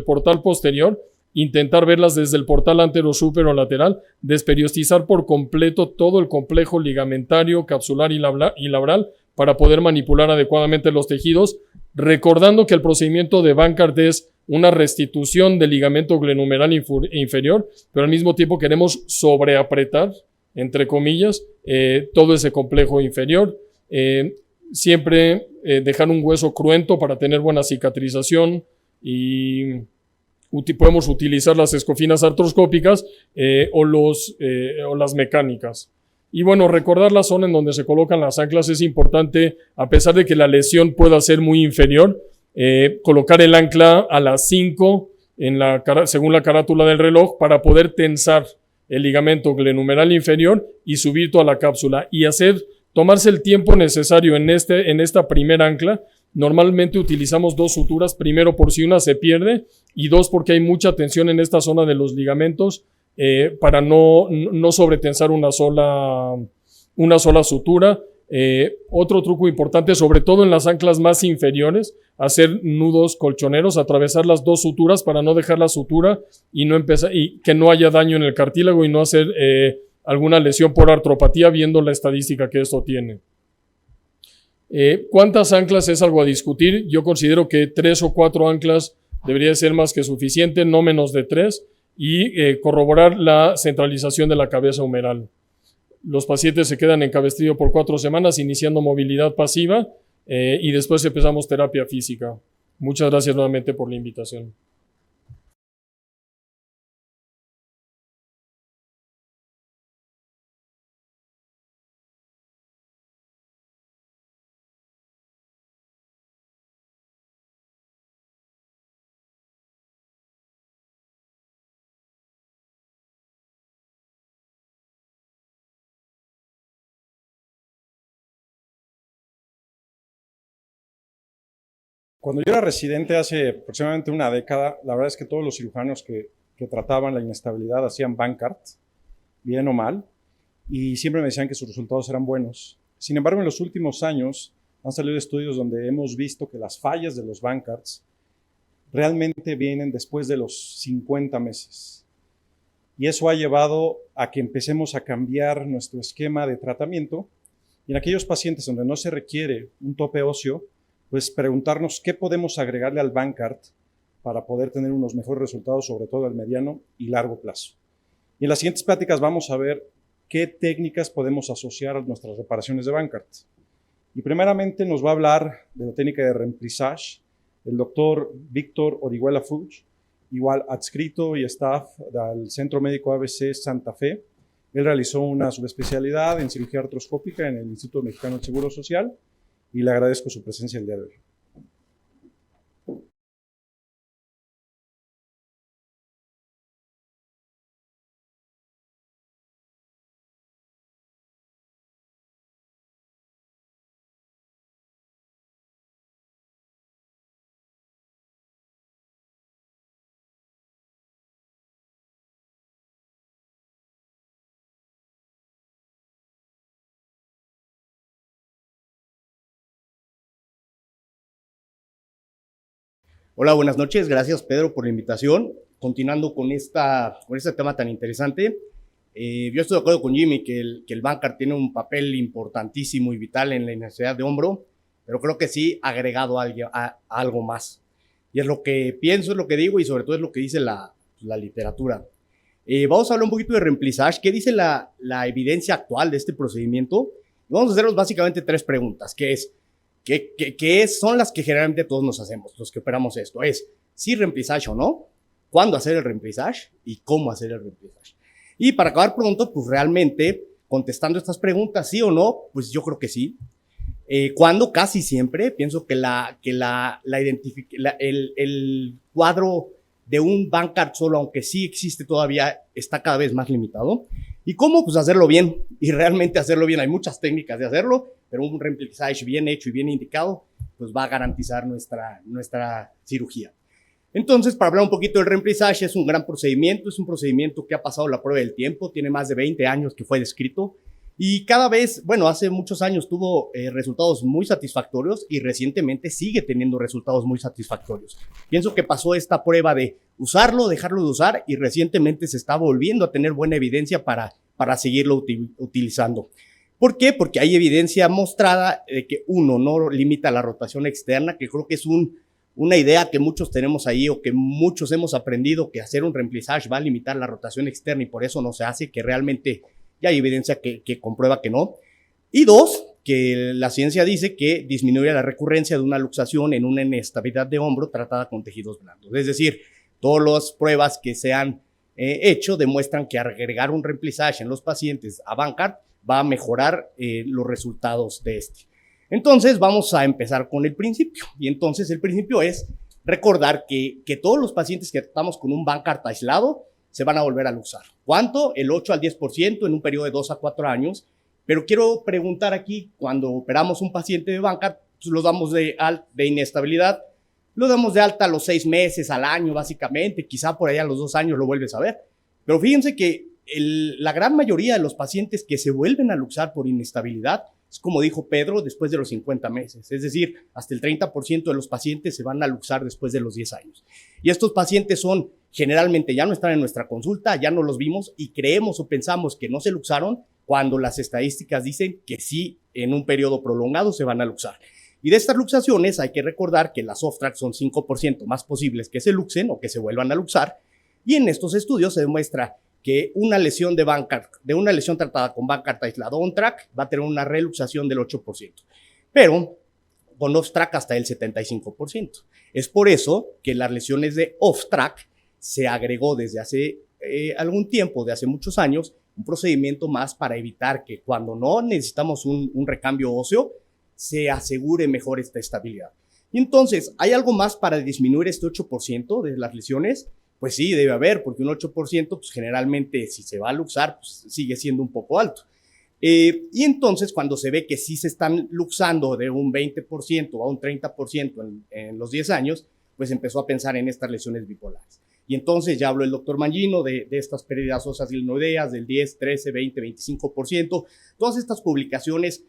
portal posterior, intentar verlas desde el portal antero-superolateral, desperiostizar por completo todo el complejo ligamentario, capsular y labral para poder manipular adecuadamente los tejidos, recordando que el procedimiento de Bankart es una restitución del ligamento glenohumeral inferior, pero al mismo tiempo queremos sobreapretar, entre comillas, todo ese complejo inferior. Siempre dejar un hueso cruento para tener buena cicatrización y podemos utilizar las escofinas artroscópicas o las mecánicas. Y bueno, recordar la zona en donde se colocan las anclas es importante, a pesar de que la lesión pueda ser muy inferior. Colocar el ancla a las 5 según la carátula del reloj para poder tensar el ligamento glenohumeral inferior y subir toda la cápsula y tomarse el tiempo necesario en esta primera ancla. Normalmente utilizamos 2 suturas, primero por si una se pierde y 2 porque hay mucha tensión en esta zona de los ligamentos para no sobretensar una sola sutura. Otro truco importante, sobre todo en las anclas más inferiores, hacer nudos colchoneros, atravesar las 2 suturas para no dejar la sutura y que no haya daño en el cartílago y no hacer alguna lesión por artropatía, viendo la estadística que esto tiene. ¿Cuántas anclas es algo a discutir? Yo considero que 3 o 4 anclas debería ser más que suficiente, no menos de 3, y corroborar la centralización de la cabeza humeral. Los pacientes se quedan en cabestrillo por 4 semanas, iniciando movilidad pasiva y después empezamos terapia física. Muchas gracias nuevamente por la invitación. Cuando yo era residente hace aproximadamente una década, la verdad es que todos los cirujanos que trataban la inestabilidad hacían Bankart, bien o mal, y siempre me decían que sus resultados eran buenos. Sin embargo, en los últimos años han salido estudios donde hemos visto que las fallas de los Bankarts realmente vienen después de los 50 meses. Y eso ha llevado a que empecemos a cambiar nuestro esquema de tratamiento. Y en aquellos pacientes donde no se requiere un tope óseo, pues preguntarnos qué podemos agregarle al Bankart para poder tener unos mejores resultados, sobre todo al mediano y largo plazo. Y en las siguientes pláticas vamos a ver qué técnicas podemos asociar a nuestras reparaciones de Bankart. Y primeramente nos va a hablar de la técnica de remplissage el doctor Víctor Orihuela Fuchs, igual adscrito y staff del Centro Médico ABC Santa Fe. Él realizó una subespecialidad en cirugía artroscópica en el Instituto Mexicano del Seguro Social y le agradezco su presencia el día de hoy. Hola, buenas noches. Gracias, Pedro, por la invitación. Continuando con este tema tan interesante, yo estoy de acuerdo con Jimmy que el Bankart tiene un papel importantísimo y vital en la inestabilidad de hombro, pero creo que sí ha agregado algo más. Y es lo que pienso, es lo que digo y sobre todo es lo que dice la literatura. Vamos a hablar un poquito de remplissage. ¿Qué dice la evidencia actual de este procedimiento? Vamos a hacernos básicamente 3 preguntas, que es, ¿Qué son las que generalmente todos nos hacemos, los que operamos esto? Es si remplissage o no, cuándo hacer el remplissage y cómo hacer el remplissage. Y para acabar pronto, pues realmente contestando estas preguntas, sí o no, pues yo creo que sí. ¿Cuándo? Casi siempre. Pienso que el cuadro de un Bankart solo, aunque sí existe todavía, está cada vez más limitado. ¿Y cómo? Pues hacerlo bien, y realmente hacerlo bien. Hay muchas técnicas de hacerlo, pero un remplissage bien hecho y bien indicado, pues va a garantizar nuestra cirugía. Entonces, para hablar un poquito del remplissage, es un gran procedimiento, es un procedimiento que ha pasado la prueba del tiempo, tiene más de 20 años que fue descrito, y cada vez, bueno, hace muchos años tuvo resultados muy satisfactorios y recientemente sigue teniendo resultados muy satisfactorios. Pienso que pasó esta prueba de usarlo, dejarlo de usar y recientemente se está volviendo a tener buena evidencia para seguirlo utilizando. ¿Por qué? Porque hay evidencia mostrada de que uno no limita la rotación externa, que creo que es una idea que muchos tenemos ahí o que muchos hemos aprendido que hacer un remplissage va a limitar la rotación externa y por eso no se hace, que realmente ya hay evidencia que comprueba que no. Y 2, que la ciencia dice que disminuye la recurrencia de una luxación en una inestabilidad de hombro tratada con tejidos blandos. Es decir, todas las pruebas que se han hecho demuestran que agregar un remplissage en los pacientes a Bankart va a mejorar los resultados de este. Entonces, vamos a empezar con el principio. Y entonces, el principio es recordar que todos los pacientes que tratamos con un Bankart aislado se van a volver a luxar. ¿Cuánto? El 8 al 10% en un periodo de 2 a 4 años. Pero quiero preguntar aquí, cuando operamos un paciente de Bankart, pues lo damos de inestabilidad, lo damos de alta a los 6 meses, al año, básicamente. Quizá por allá a los 2 años lo vuelves a ver. Pero fíjense que la gran mayoría de los pacientes que se vuelven a luxar por inestabilidad es, como dijo Pedro, después de los 50 meses. Es decir, hasta el 30% de los pacientes se van a luxar después de los 10 años. Y estos pacientes generalmente ya no están en nuestra consulta, ya no los vimos y creemos o pensamos que no se luxaron cuando las estadísticas dicen que sí, en un periodo prolongado se van a luxar. Y de estas luxaciones hay que recordar que las off-track son 5% más posibles que se luxen o que se vuelvan a luxar. Y en estos estudios se demuestra que una lesión de una lesión tratada con Bankart aislado on-track va a tener una reluxación del 8%, pero con off-track hasta el 75%. Es por eso que las lesiones de off-track se agregó desde hace algún tiempo, de hace muchos años, un procedimiento más para evitar que cuando no necesitamos un recambio óseo, se asegure mejor esta estabilidad. Y entonces, ¿hay algo más para disminuir este 8% de las lesiones? Pues sí, debe haber, porque un 8%, pues generalmente si se va a luxar, pues sigue siendo un poco alto. Y entonces, cuando se ve que sí se están luxando de un 20% a un 30% en los 10 años, pues empezó a pensar en estas lesiones bipolares. Y entonces ya habló el doctor Mangino de estas pérdidas óseas glenoideas del 10, 13, 20, 25%. Todas estas publicaciones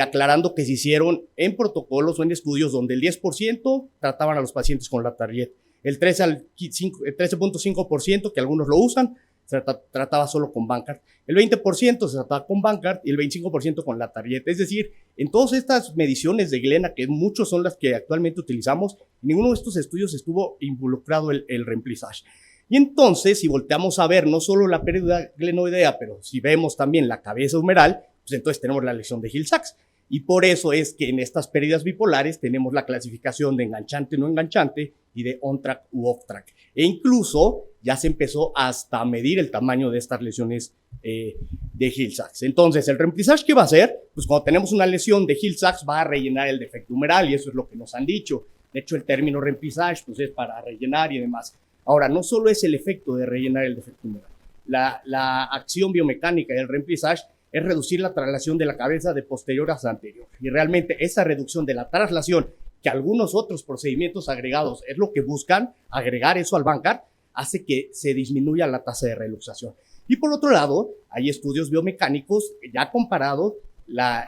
aclarando que se hicieron en protocolos o en estudios donde el 10% trataban a los pacientes con la Target, el 13.5%, que algunos lo usan, se trataba solo con Bankart, el 20% se trataba con Bankart y el 25% con la Target. Es decir, en todas estas mediciones de glena, que muchos son las que actualmente utilizamos, en ninguno de estos estudios estuvo involucrado el Remplissage. Y entonces, si volteamos a ver no solo la pérdida glenoidea, pero si vemos también la cabeza humeral, pues entonces tenemos la lesión de Hill-Sachs. Y por eso es que en estas pérdidas bipolares tenemos la clasificación de enganchante, no enganchante y de on-track u off-track. E incluso ya se empezó hasta a medir el tamaño de estas lesiones de Hill-Sachs. Entonces, ¿el Remplissage qué va a hacer? Pues cuando tenemos una lesión de Hill-Sachs va a rellenar el defecto humeral y eso es lo que nos han dicho. De hecho, el término Remplissage pues es para rellenar y demás. Ahora, no solo es el efecto de rellenar el defecto humeral. La acción biomecánica del Remplissage es reducir la traslación de la cabeza de posterior hacia anterior. Y realmente esa reducción de la traslación, que algunos otros procedimientos agregados es lo que buscan, agregar eso al Bankart, hace que se disminuya la tasa de reluxación. Y por otro lado, hay estudios biomecánicos ya comparados la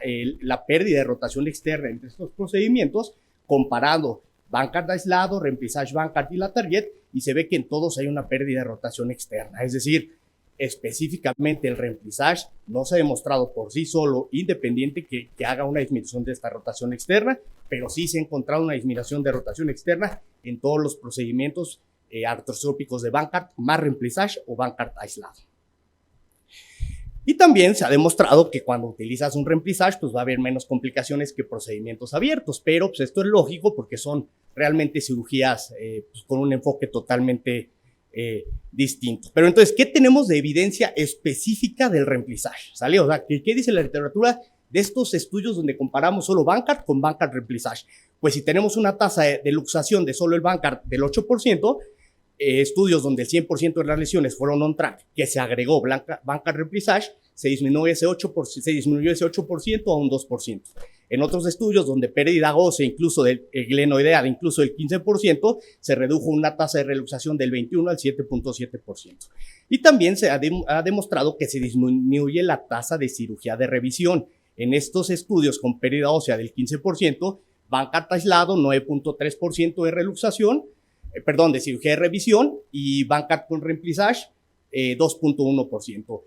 pérdida de rotación externa entre estos procedimientos, comparando Bankart aislado, Remplissage Bankart y la Target, y se ve que en todos hay una pérdida de rotación externa. Es decir, específicamente el Remplissage no se ha demostrado por sí solo, independiente, que haga una disminución de esta rotación externa, pero sí se ha encontrado una disminución de rotación externa en todos los procedimientos artroscópicos de Bankart más Remplissage o Bankart aislado. Y también se ha demostrado que cuando utilizas un Remplissage, pues va a haber menos complicaciones que procedimientos abiertos, pero pues esto es lógico porque son realmente cirugías pues, con un enfoque totalmente distinto. Pero entonces, ¿qué tenemos de evidencia específica del Remplissage? ¿Sale? O sea, ¿qué dice la literatura de estos estudios donde comparamos solo Bankart con Bankart Remplissage? Pues si tenemos una tasa de luxación de solo el Bankart del 8%, estudios donde el 100% de las lesiones fueron on-track, que se agregó Bankart Remplissage, se disminuyó ese 8% a un 2%. En otros estudios donde pérdida ósea, incluso de glenoidea, incluso del 15%, se redujo una tasa de reluxación del 21 al 7.7%. Y también se ha demostrado que se disminuye la tasa de cirugía de revisión. En estos estudios con pérdida ósea del 15%, Bankart aislado 9.3% de reluxación, de cirugía de revisión, y Bankart con Remplissage 2.1%.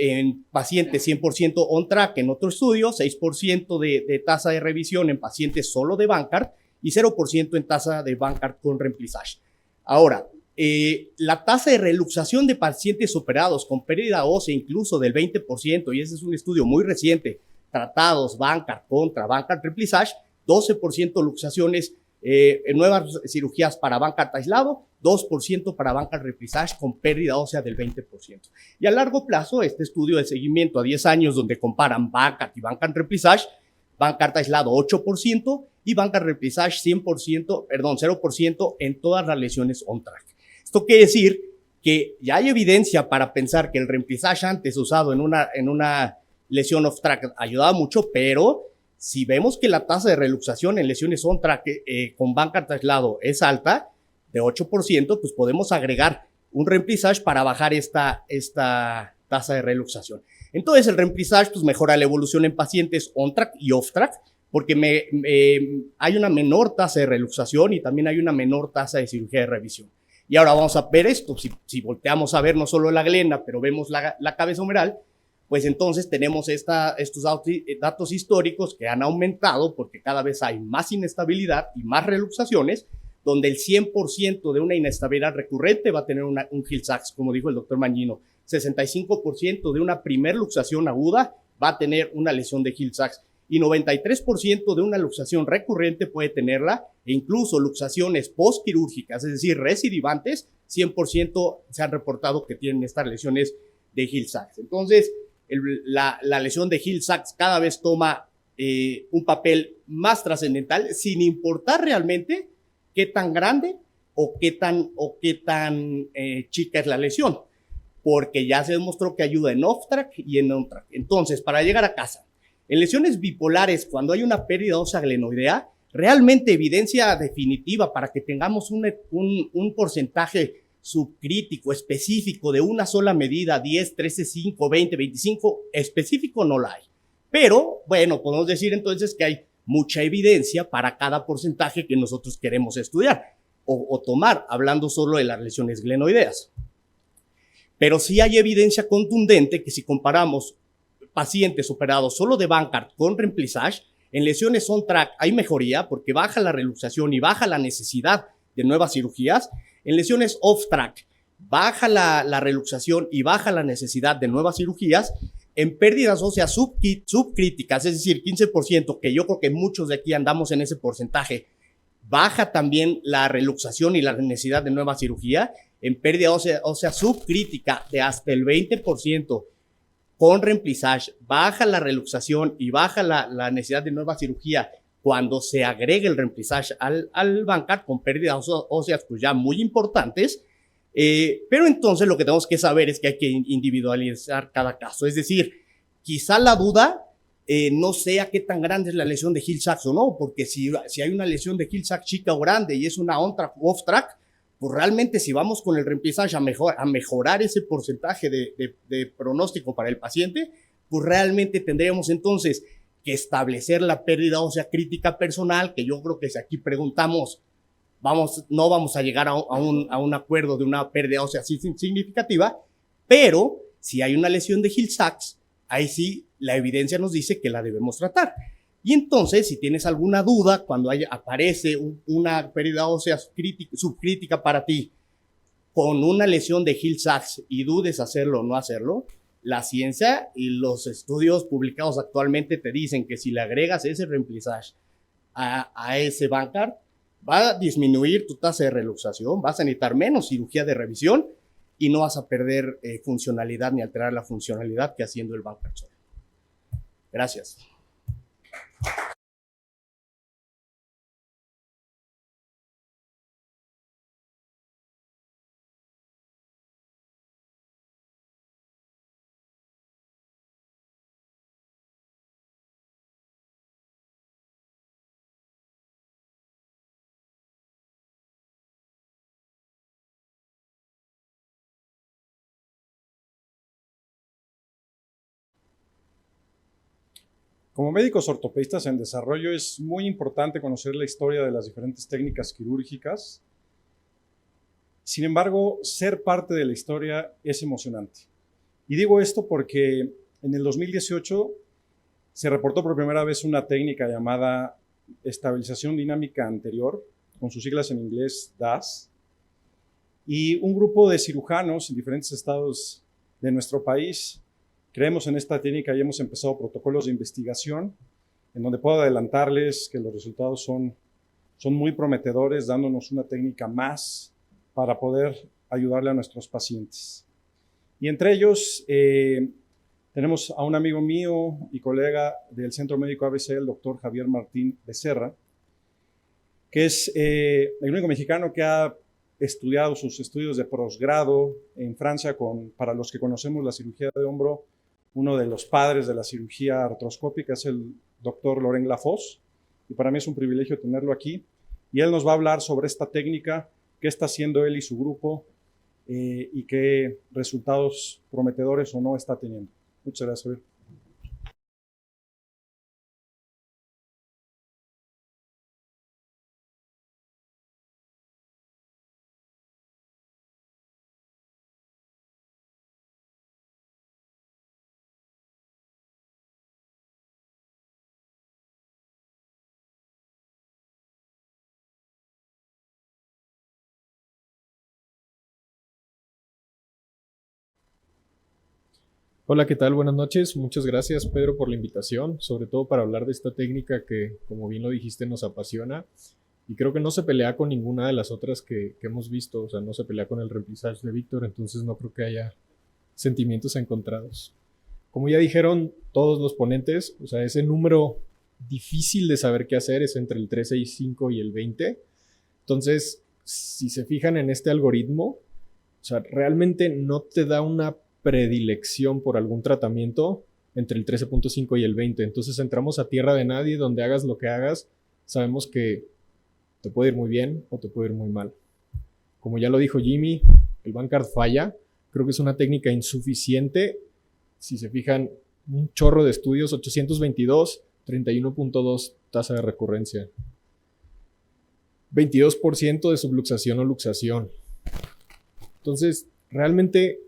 En pacientes 100% on-track en otro estudio, 6% de tasa de revisión en pacientes solo de Bankart y 0% en tasa de Bankart con Remplissage. Ahora, la tasa de reluxación de pacientes operados con pérdida ósea incluso del 20%, y ese es un estudio muy reciente, tratados Bankart contra Bankart Remplissage, 12% luxaciones, nuevas cirugías para Bankart aislado, 2% para Bankart Remplissage con pérdida ósea del 20%. Y a largo plazo, este estudio de seguimiento a 10 años donde comparan Bankart y Bankart Remplissage, Bankart aislado 8% y Bankart Remplissage 0% en todas las lesiones on-track. Esto quiere decir que ya hay evidencia para pensar que el Remplissage antes usado en una lesión off-track ayudaba mucho, pero si vemos que la tasa de reluxación en lesiones on-track con Bankart aislado es alta, de 8%, pues podemos agregar un Remplissage para bajar esta tasa de reluxación. Entonces, el Remplissage pues, mejora la evolución en pacientes on-track y off-track, porque hay una menor tasa de reluxación y también hay una menor tasa de cirugía de revisión. Y ahora vamos a ver esto. Si volteamos a ver no solo la glena, pero vemos la cabeza humeral, pues entonces tenemos estos datos históricos que han aumentado porque cada vez hay más inestabilidad y más reluxaciones, donde el 100% de una inestabilidad recurrente va a tener un Hill-Sachs, como dijo el doctor Mangino. 65% de una primer luxación aguda va a tener una lesión de Hill-Sachs y 93% de una luxación recurrente puede tenerla, e incluso luxaciones postquirúrgicas, es decir, recidivantes, 100% se han reportado que tienen estas lesiones de Hill-Sachs. Entonces, la lesión de Hill-Sachs cada vez toma un papel más trascendental, sin importar realmente qué tan grande o qué tan chica es la lesión. porque ya se demostró que ayuda en off-track y en on-track. Entonces, para llegar a casa, en lesiones bipolares, cuando hay una pérdida ósea glenoidea, realmente evidencia definitiva para que tengamos un porcentaje subcrítico específico de una sola medida, 10, 13, 5, 20, 25, específico no la hay. Pero, bueno, podemos decir entonces que hay mucha evidencia para cada porcentaje que nosotros queremos estudiar o tomar, hablando solo de las lesiones glenoideas. Pero sí hay evidencia contundente que si comparamos pacientes operados solo de Bankart con Remplissage, en lesiones on-track hay mejoría porque baja la reluxación y baja la necesidad de nuevas cirugías. En lesiones off-track baja la reluxación y baja la necesidad de nuevas cirugías. En pérdidas óseas subcríticas, es decir, 15%, que yo creo que muchos de aquí andamos en ese porcentaje, baja también la reluxación y la necesidad de nueva cirugía. En pérdida ósea subcrítica de hasta el 20%, con Remplissage baja la reluxación y baja la necesidad de nueva cirugía cuando se agrega el Remplissage al Bankart con pérdidas óseas pues ya muy importantes. Pero entonces lo que tenemos que saber es que hay que individualizar cada caso. Es decir, quizá la duda no sea qué tan grande es la lesión de Hill-Sachs o no, porque si hay una lesión de Hill-Sachs chica o grande y es una on-track o off-track, pues realmente si vamos con el Remplissage a mejorar ese porcentaje de pronóstico para el paciente, pues realmente tendríamos entonces que establecer la pérdida ósea crítica personal, que yo creo que si aquí preguntamos, no vamos a llegar a un acuerdo de una pérdida ósea así significativa, pero si hay una lesión de Hill-Sachs, ahí sí la evidencia nos dice que la debemos tratar. Y entonces, si tienes alguna duda, cuando aparece una pérdida ósea subcrítica para ti con una lesión de Hill-Sachs y dudes hacerlo o no hacerlo, la ciencia y los estudios publicados actualmente te dicen que si le agregas ese Remplissage a ese Bankart, va a disminuir tu tasa de reluxación, vas a necesitar menos cirugía de revisión y no vas a perder funcionalidad ni alterar la funcionalidad que haciendo el Bankart solo. Gracias. Como médicos ortopedistas en desarrollo es muy importante conocer la historia de las diferentes técnicas quirúrgicas. Sin embargo, ser parte de la historia es emocionante. Y digo esto porque en el 2018 se reportó por primera vez una técnica llamada estabilización dinámica anterior, con sus siglas en inglés DAS, y un grupo de cirujanos en diferentes estados de nuestro país creemos en esta técnica y hemos empezado protocolos de investigación en donde puedo adelantarles que los resultados son muy prometedores, dándonos una técnica más para poder ayudarle a nuestros pacientes. Y entre ellos tenemos a un amigo mío y colega del Centro Médico ABC, el doctor Javier Martín Becerra, que es el único mexicano que ha estudiado sus estudios de posgrado en Francia para los que conocemos la cirugía de hombro. Uno de los padres de la cirugía artroscópica es el doctor Laurent Lafosse, y para mí es un privilegio tenerlo aquí. Y él nos va a hablar sobre esta técnica, qué está haciendo él y su grupo, y qué resultados prometedores o no está teniendo. Muchas gracias, Javier. Hola, ¿qué tal? Buenas noches. Muchas gracias, Pedro, por la invitación, sobre todo para hablar de esta técnica que, como bien lo dijiste, nos apasiona y creo que no se pelea con ninguna de las otras que hemos visto, o sea, no se pelea con el Remplissage de Víctor, entonces no creo que haya sentimientos encontrados. Como ya dijeron todos los ponentes, o sea, ese número difícil de saber qué hacer es entre el 365 y el 20. Entonces, si se fijan en este algoritmo, O sea, realmente no te da una predilección por algún tratamiento entre el 13.5 y el 20. Entonces entramos a tierra de nadie, donde hagas lo que hagas, sabemos que te puede ir muy bien o te puede ir muy mal. Como ya lo dijo Jimmy, el Bankart falla. Creo que es una técnica insuficiente. Si se fijan, un chorro de estudios, 822, 31.2 tasa de recurrencia. 22% de subluxación o luxación. Entonces, realmente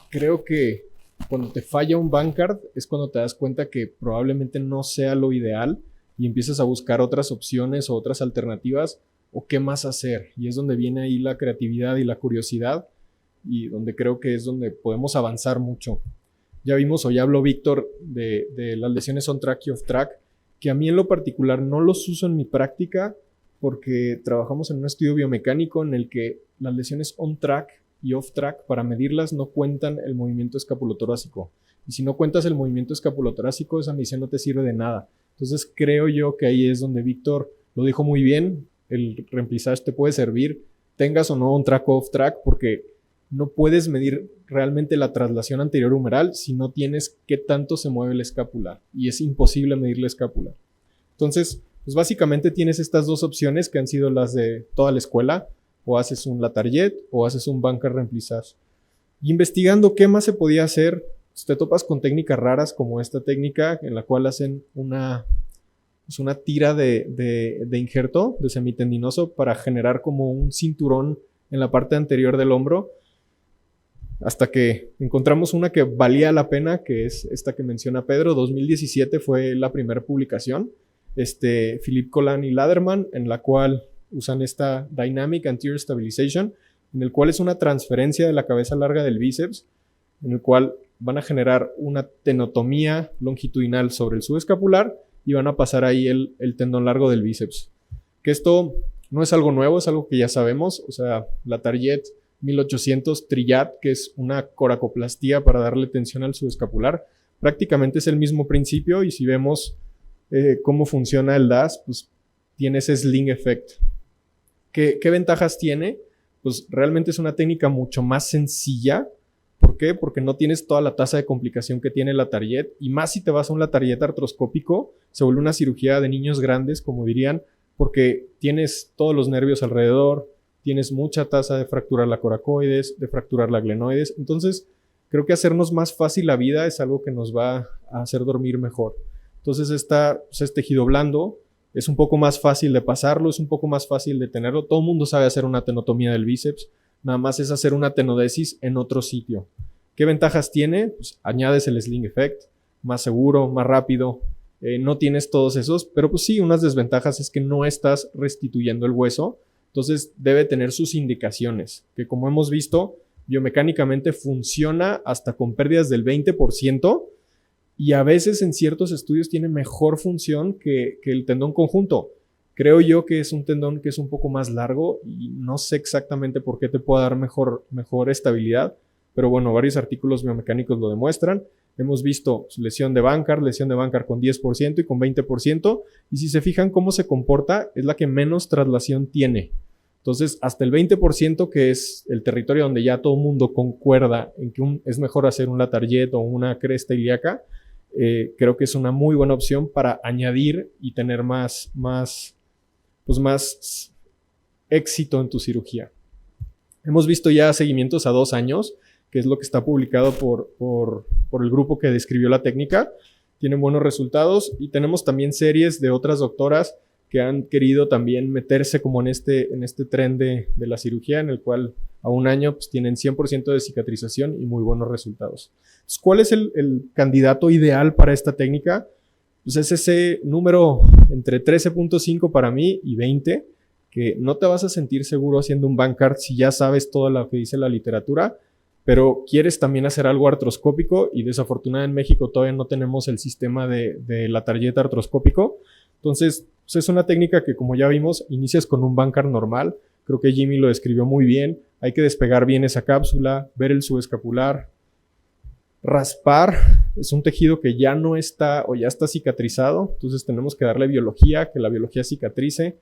creo que cuando te falla un Bankart es cuando te das cuenta que probablemente no sea lo ideal y empiezas a buscar otras opciones o otras alternativas o qué más hacer. Y es donde viene ahí la creatividad y la curiosidad y donde creo que es donde podemos avanzar mucho. Ya vimos o ya habló Víctor de las lesiones on-track y off-track, que a mí en lo particular no los uso en mi práctica porque trabajamos en un estudio biomecánico en el que las lesiones on-track y off-track, para medirlas, no cuentan el movimiento escapulotorácico. Y si no cuentas el movimiento escapulotorácico, esa medición no te sirve de nada. Entonces creo yo que ahí es donde Víctor lo dijo muy bien. El remplissage te puede servir, tengas o no on-track o off-track, porque no puedes medir realmente la traslación anterior humeral si no tienes qué tanto se mueve la escápula. Y es imposible medir la escápula. Entonces, pues básicamente tienes estas dos opciones que han sido las de toda la escuela. O haces un Latarjet o haces un Bankart remplissage. Y investigando qué más se podía hacer, te topas con técnicas raras como esta técnica en la cual hacen una tira de injerto de semitendinoso para generar como un cinturón en la parte anterior del hombro, hasta que encontramos una que valía la pena, que es esta que menciona Pedro. 2017 fue la primera publicación, Philippe Collin y Laderman, en la cual usan esta Dynamic Anterior Stabilization, en el cual es una transferencia de la cabeza larga del bíceps, en el cual van a generar una tenotomía longitudinal sobre el subescapular y van a pasar ahí el tendón largo del bíceps. Que esto no es algo nuevo, es algo que ya sabemos. O sea, Latarjet 1800 Trillat, que es una coracoplastía para darle tensión al subescapular, prácticamente es el mismo principio. Y si vemos cómo funciona el DAS, pues tiene ese sling effect. ¿Qué ventajas tiene? Pues realmente es una técnica mucho más sencilla. ¿Por qué? Porque no tienes toda la tasa de complicación que tiene el Latarjet, y más si te vas a un Latarjet artroscópico, se vuelve una cirugía de niños grandes, como dirían, porque tienes todos los nervios alrededor, tienes mucha tasa de fracturar la coracoides, de fracturar la glenoides. Entonces, creo que hacernos más fácil la vida es algo que nos va a hacer dormir mejor. Entonces, es tejido blando. Es un poco más fácil de pasarlo, es un poco más fácil de tenerlo. Todo el mundo sabe hacer una tenotomía del bíceps. Nada más es hacer una tenodesis en otro sitio. ¿Qué ventajas tiene? Pues añades el sling effect, más seguro, más rápido. No tienes todos esos, pero pues sí, unas desventajas es que no estás restituyendo el hueso. Entonces debe tener sus indicaciones, que como hemos visto, biomecánicamente funciona hasta con pérdidas del 20%. Y a veces en ciertos estudios tiene mejor función que el tendón conjunto. Creo yo que es un tendón que es un poco más largo y no sé exactamente por qué te puede dar mejor estabilidad, pero bueno, varios artículos biomecánicos lo demuestran. Hemos visto lesión de Bankart con 10% y con 20%, y si se fijan cómo se comporta, es la que menos traslación tiene. Entonces, hasta el 20%, que es el territorio donde ya todo el mundo concuerda en que es mejor hacer un Latarjet o una cresta ilíaca, creo que es una muy buena opción para añadir y tener más éxito en tu cirugía. Hemos visto ya seguimientos a 2 años, que es lo que está publicado por el grupo que describió la técnica. Tienen buenos resultados, y tenemos también series de otras doctoras que han querido también meterse como en este tren de la cirugía, en el cual a 1 año pues tienen 100% de cicatrización y muy buenos resultados. Entonces, ¿cuál es el candidato ideal para esta técnica? Pues es ese número entre 13.5 para mí y 20, que no te vas a sentir seguro haciendo un Bankart si ya sabes todo lo que dice la literatura, pero quieres también hacer algo artroscópico, y desafortunadamente en México todavía no tenemos el sistema de Latarjet artroscópico. Entonces, pues es una técnica que, como ya vimos, inicias con un Bankart normal. Creo que Jimmy lo describió muy bien. Hay que despegar bien esa cápsula, ver el subescapular, raspar. Es un tejido que ya no está o ya está cicatrizado, entonces tenemos que darle biología, que la biología cicatrice.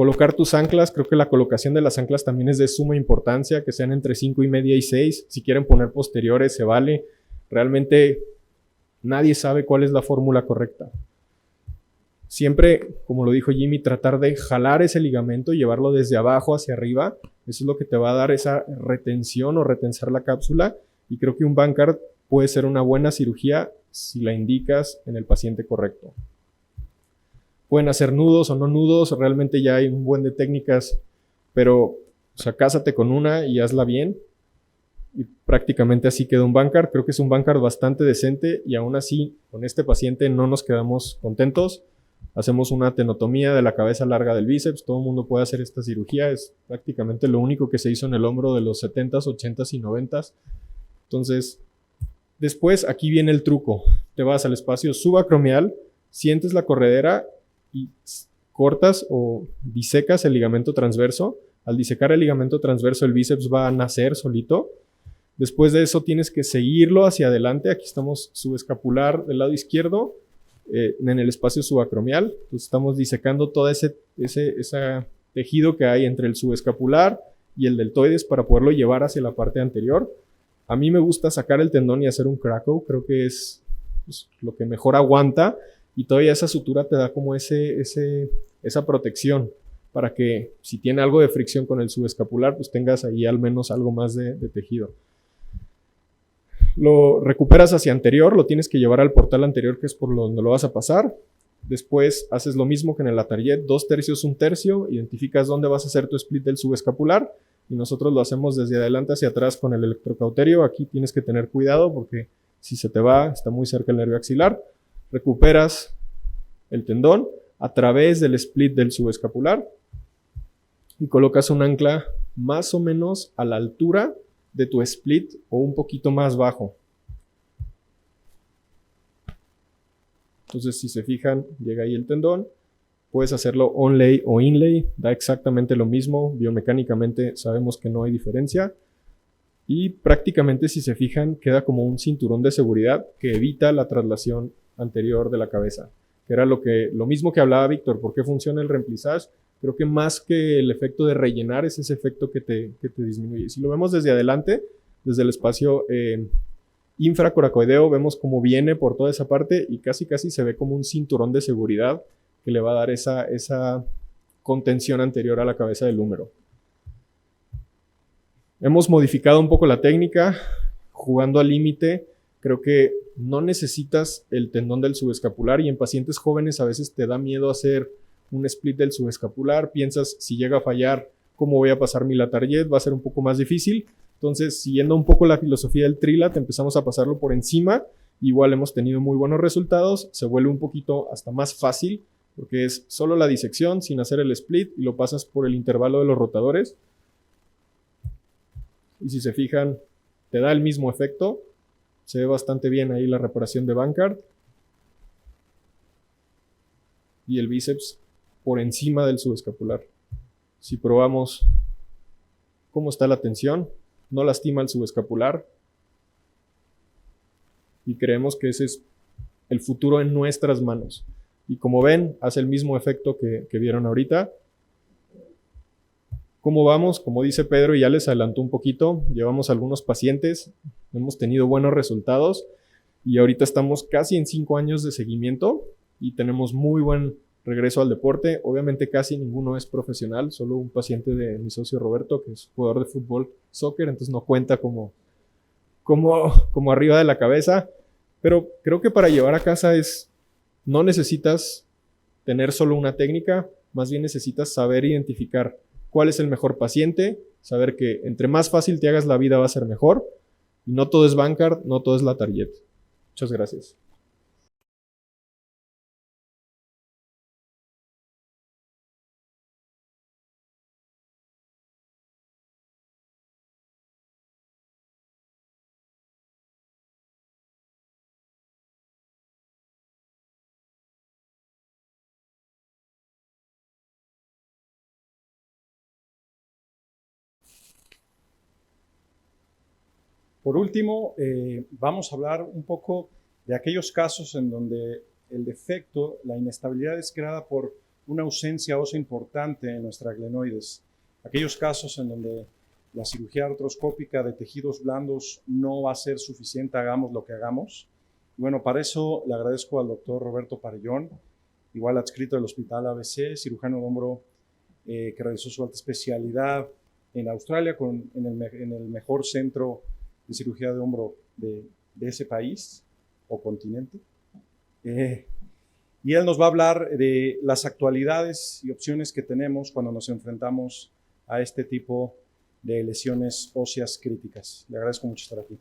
Colocar tus anclas, creo que la colocación de las anclas también es de suma importancia, que sean entre 5,5 y 6. Si quieren poner posteriores, se vale. Realmente nadie sabe cuál es la fórmula correcta. Siempre, como lo dijo Jimmy, tratar de jalar ese ligamento y llevarlo desde abajo hacia arriba. Eso es lo que te va a dar esa retención o retensar la cápsula. Y creo que un Bankart puede ser una buena cirugía si la indicas en el paciente correcto. Pueden hacer nudos o no nudos, realmente ya hay un buen de técnicas, pero o sea, cásate con una y hazla bien. Y prácticamente así queda un Bankart. Creo que es un Bankart bastante decente y aún así con este paciente no nos quedamos contentos. Hacemos una tenotomía de la cabeza larga del bíceps. Todo el mundo puede hacer esta cirugía. Es prácticamente lo único que se hizo en el hombro de los 70s, 80s y 90s. Entonces, después aquí viene el truco. Te vas al espacio subacromial, sientes la corredera y cortas o disecas el ligamento transverso. Al disecar el ligamento transverso, el bíceps va a nacer solito. Después de eso tienes que seguirlo hacia adelante. Aquí estamos subescapular del lado izquierdo, en el espacio subacromial. Entonces estamos disecando todo ese tejido que hay entre el subescapular y el deltoides para poderlo llevar hacia la parte anterior. A mí me gusta sacar el tendón y hacer un Krakow. Creo que es pues, lo que mejor aguanta. Y todavía esa sutura te da como esa protección para que si tiene algo de fricción con el subescapular, pues tengas ahí al menos algo más de tejido. Lo recuperas hacia anterior, lo tienes que llevar al portal anterior, que es por donde lo vas a pasar. Después haces lo mismo que en el Latarjet, 2/3, 1/3, identificas dónde vas a hacer tu split del subescapular y nosotros lo hacemos desde adelante hacia atrás con el electrocauterio. Aquí tienes que tener cuidado porque si se te va, está muy cerca el nervio axilar. Recuperas el tendón a través del split del subescapular y colocas un ancla más o menos a la altura de tu split o un poquito más bajo. Entonces, si se fijan, llega ahí el tendón. Puedes hacerlo onlay o inlay, da exactamente lo mismo. Biomecánicamente sabemos que no hay diferencia. Y prácticamente, si se fijan, queda como un cinturón de seguridad que evita la traslación anterior de la cabeza. Que era lo mismo que hablaba Víctor. ¿Por qué funciona el remplissage? Creo que más que el efecto de rellenar es ese efecto que te disminuye. Si lo vemos desde adelante, desde el espacio infracoracoideo, vemos cómo viene por toda esa parte y casi se ve como un cinturón de seguridad que le va a dar esa contención anterior a la cabeza del húmero. Hemos modificado un poco la técnica, jugando al límite. Creo que no necesitas el tendón del subescapular y en pacientes jóvenes a veces te da miedo hacer un split del subescapular, piensas si llega a fallar, ¿cómo voy a pasar mi Latarjet? Va a ser un poco más difícil. Entonces, siguiendo un poco la filosofía del Trilat, empezamos a pasarlo por encima. Igual hemos tenido muy buenos resultados. Se vuelve un poquito hasta más fácil porque es solo la disección sin hacer el split y lo pasas por el intervalo de los rotadores. Y si se fijan, te da el mismo efecto. Se ve bastante bien ahí la reparación de Bankart. Y el bíceps por encima del subescapular. Si probamos cómo está la tensión, no lastima el subescapular y creemos que ese es el futuro en nuestras manos. Y como ven, hace el mismo efecto que vieron ahorita. ¿Cómo vamos? Como dice Pedro, ya les adelantó un poquito, llevamos algunos pacientes, hemos tenido buenos resultados y ahorita estamos casi en 5 años de seguimiento y tenemos muy buen regreso al deporte. Obviamente casi ninguno es profesional, solo un paciente de mi socio Roberto, que es jugador de fútbol, soccer, entonces no cuenta como arriba de la cabeza. Pero creo que para llevar a casa no necesitas tener solo una técnica, más bien necesitas saber identificar cuál es el mejor paciente, saber que entre más fácil te hagas la vida va a ser mejor. Y no todo es Bankart, no todo es Latarjet. Muchas gracias. Por último, vamos a hablar un poco de aquellos casos en donde el defecto, la inestabilidad es creada por una ausencia ósea importante en nuestra glenoides. Aquellos casos en donde la cirugía artroscópica de tejidos blandos no va a ser suficiente, hagamos lo que hagamos. Y bueno, para eso le agradezco al doctor Roberto Parellón, igual adscrito del Hospital ABC, cirujano de hombro que realizó su alta especialidad en Australia en el mejor centro de cirugía de hombro de ese país o continente. Y él nos va a hablar de las actualidades y opciones que tenemos cuando nos enfrentamos a este tipo de lesiones óseas críticas. Le agradezco mucho estar aquí.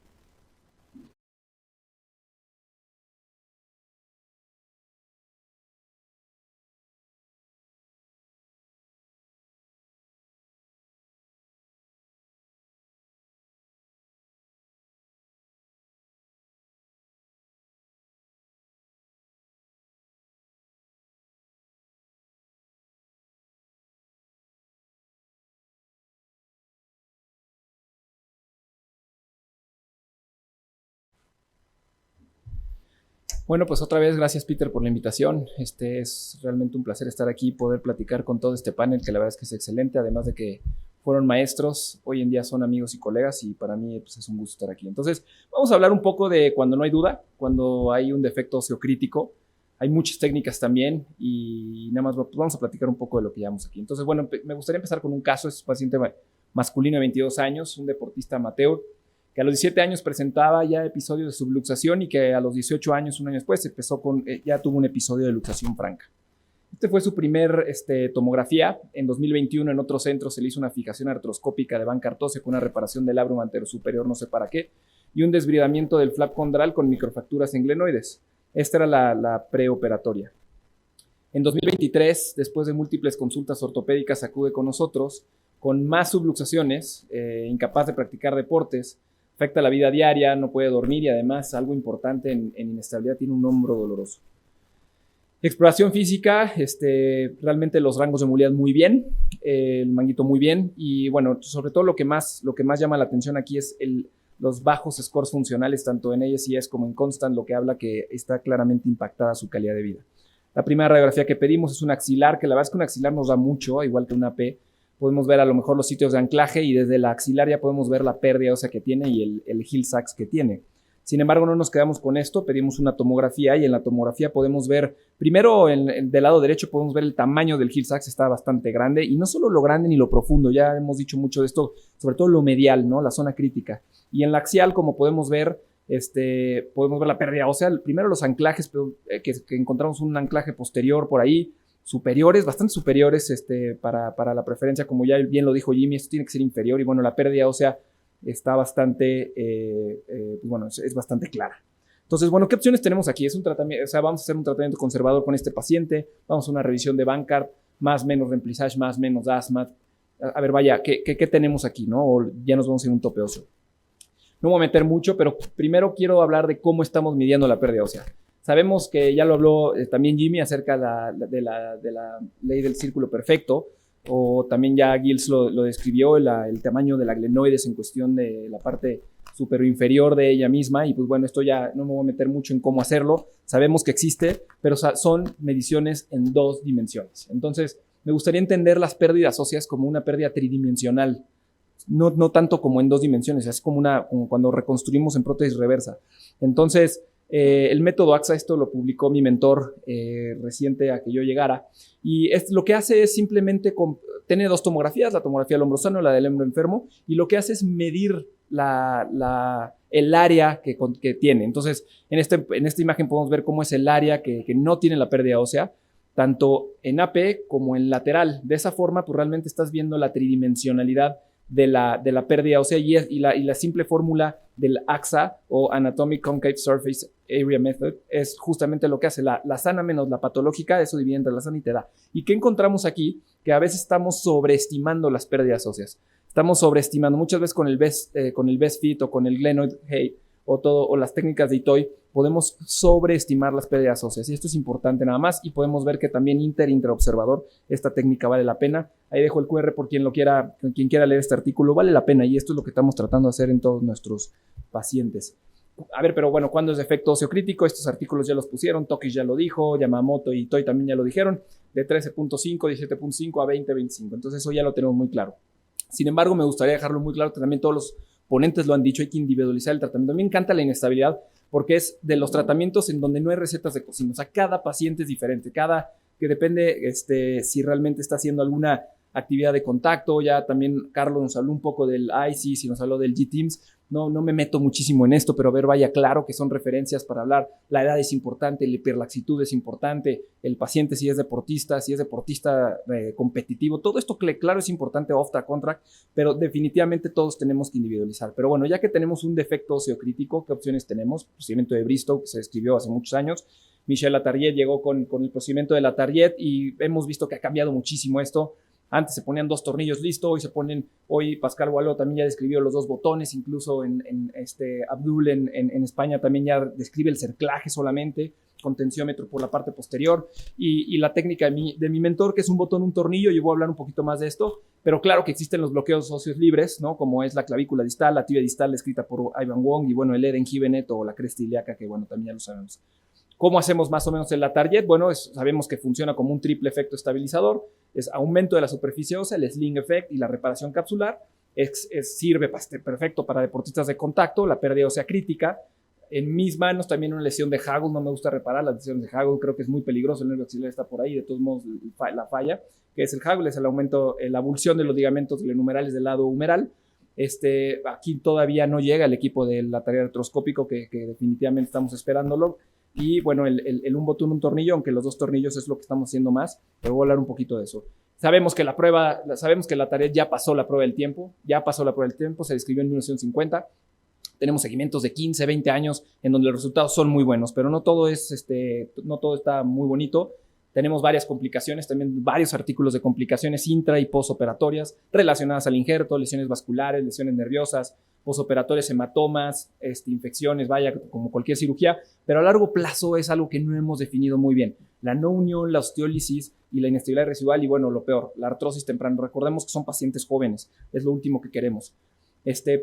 Bueno, pues otra vez gracias Peter por la invitación. Es realmente un placer estar aquí y poder platicar con todo este panel, que la verdad es que es excelente, además de que fueron maestros, hoy en día son amigos y colegas y para mí pues, es un gusto estar aquí. Entonces, vamos a hablar un poco de cuando no hay duda, cuando hay un defecto óseo crítico. Hay muchas técnicas también y nada más pues, vamos a platicar un poco de lo que llevamos aquí. Entonces, bueno, me gustaría empezar con un caso, es un paciente masculino de 22 años, un deportista amateur, que a los 17 años presentaba ya episodios de subluxación y que a los 18 años, un año después, ya tuvo un episodio de luxación franca. Este fue su primer tomografía. En 2021 en otro centro se le hizo una fijación artroscópica de Bankart óseo con una reparación del labrum anterosuperior, no sé para qué, y un desbridamiento del flap condral con microfracturas en glenoides. Esta era la preoperatoria. En 2023, después de múltiples consultas ortopédicas, acude con nosotros con más subluxaciones, incapaz de practicar deportes, afecta la vida diaria, no puede dormir y además, algo importante en inestabilidad, tiene un hombro doloroso. Exploración física, realmente los rangos de movilidad muy bien, el manguito muy bien y bueno, sobre todo lo que más llama la atención aquí es los bajos scores funcionales, tanto en ASIS como en Constant, lo que habla que está claramente impactada su calidad de vida. La primera radiografía que pedimos es un axilar, que la verdad es que un axilar nos da mucho, igual que una AP. Podemos ver a lo mejor los sitios de anclaje y desde la axilar ya podemos ver la pérdida ósea que tiene y el heel sacs que tiene. Sin embargo, no nos quedamos con esto, pedimos una tomografía y en la tomografía podemos ver, primero del lado derecho podemos ver el tamaño del heel sacs, está bastante grande y no solo lo grande ni lo profundo, ya hemos dicho mucho de esto, sobre todo lo medial, ¿no? La zona crítica. Y en la axial, como podemos ver la pérdida ósea, primero los anclajes, que encontramos un anclaje posterior por ahí, superiores, bastante superiores para la preferencia, como ya bien lo dijo Jimmy, esto tiene que ser inferior y bueno, la pérdida ósea está bastante, es bastante clara. Entonces, bueno, ¿qué opciones tenemos aquí? Es un tratamiento, vamos a hacer un tratamiento conservador con este paciente, vamos a una revisión de Bankart, más menos remplissage, más menos ASMAT. A ver, vaya, ¿qué tenemos aquí, no? O ya nos vamos a ir a un tope óseo. No voy a meter mucho, pero primero quiero hablar de cómo estamos midiendo la pérdida ósea. Sabemos que ya lo habló también Jimmy acerca de la ley del círculo perfecto, o también ya Giles lo describió, el tamaño de la glenoides en cuestión de la parte superinferior de ella misma, y pues bueno, esto ya no me voy a meter mucho en cómo hacerlo, sabemos que existe, pero son mediciones en 2 dimensiones. Entonces, me gustaría entender las pérdidas óseas como una pérdida tridimensional, no tanto como en 2 dimensiones, es como cuando reconstruimos en prótesis reversa. Entonces, el método AXA, esto lo publicó mi mentor reciente a que yo llegara, y lo que hace es simplemente tiene 2 tomografías, la tomografía del hombro sano y la del hombro enfermo, y lo que hace es medir el área que tiene. Entonces, en esta imagen podemos ver cómo es el área que no tiene la pérdida ósea, tanto en AP como en lateral. De esa forma, pues realmente estás viendo la tridimensionalidad de la pérdida ósea y la simple fórmula del AXA o Anatomic Concave Surface Area Method es justamente lo que hace la sana menos la patológica, eso divide entre la sana y te da. ¿Y qué encontramos aquí? Que a veces estamos sobreestimando las pérdidas óseas. Estamos sobreestimando muchas veces con el best fit o con el glenoid height o las técnicas de Itoy, podemos sobreestimar las pérdidas óseas y esto es importante nada más y podemos ver que también interobservador esta técnica vale la pena. Ahí dejo el QR por quien quiera leer este artículo, vale la pena y esto es lo que estamos tratando de hacer en todos nuestros pacientes. a ver, pero bueno, ¿cuándo es efecto óseo crítico? Estos artículos ya los pusieron, Tokish ya lo dijo, Yamamoto y Toy también ya lo dijeron, de 13.5, 17.5 a 20.25. Entonces eso ya lo tenemos muy claro. Sin embargo, me gustaría dejarlo muy claro que también todos los ponentes lo han dicho, hay que individualizar el tratamiento. A mí me encanta la inestabilidad porque es de los tratamientos en donde no hay recetas de cocina. O sea, cada paciente es diferente, que depende si realmente está haciendo alguna actividad de contacto. Ya también Carlos nos habló un poco del ICIS y nos habló del G-Teams. No me meto muchísimo en esto, pero vaya claro que son referencias para hablar. La edad es importante, la hiperlaxitud es importante, el paciente si es deportista competitivo, todo esto claro es importante off the contract, pero definitivamente todos tenemos que individualizar. Pero bueno, ya que tenemos un defecto óseo crítico, ¿qué opciones tenemos? El procedimiento de Bristow, que se describió hace muchos años. Michel Latarriet llegó con el procedimiento de Latarriet y hemos visto que ha cambiado muchísimo esto. Antes se ponían 2 tornillos, listo, hoy Pascal Boileau también ya describió los 2 botones, incluso Abdul en España también ya describe el cerclaje solamente, con tensiómetro por la parte posterior, y la técnica de mi mentor, que es un botón, un tornillo, yo voy a hablar un poquito más de esto, pero claro que existen los bloqueos óseos libres, ¿no? Como es la clavícula distal, la tibia distal escrita por Ivan Wong, y bueno, el Eden Gibenet o la cresta ilíaca, que bueno, también ya lo sabemos. ¿Cómo hacemos más o menos el Latarriet? Bueno, sabemos que funciona como un triple efecto estabilizador, es aumento de la superficie ósea, el sling effect y la reparación capsular, sirve perfecto para deportistas de contacto, la pérdida ósea crítica. En mis manos también una lesión de Hagel, no me gusta reparar las lesiones de Hagel, creo que es muy peligroso, el nervio axilar está por ahí, de todos modos la falla, que es el Hagel, es el aumento, la abulsión de los ligamentos glenumerales del lado humeral. Aquí todavía no llega el equipo de Latarriet artroscópico, que definitivamente estamos esperándolo. Y bueno, el un botón, un tornillo, aunque los 2 tornillos es lo que estamos haciendo más, pero voy a hablar un poquito de eso. Sabemos que Latarriet ya pasó la prueba del tiempo, se describió en 1950. Tenemos seguimientos de 15, 20 años en donde los resultados son muy buenos, pero no todo está muy bonito. Tenemos varias complicaciones, también varios artículos de complicaciones intra y posoperatorias relacionadas al injerto, lesiones vasculares, lesiones nerviosas, posoperatorias, hematomas, infecciones, como cualquier cirugía, pero a largo plazo es algo que no hemos definido muy bien. La no unión, la osteólisis y la inestabilidad residual y bueno, lo peor, la artrosis temprana. Recordemos que son pacientes jóvenes, es lo último que queremos.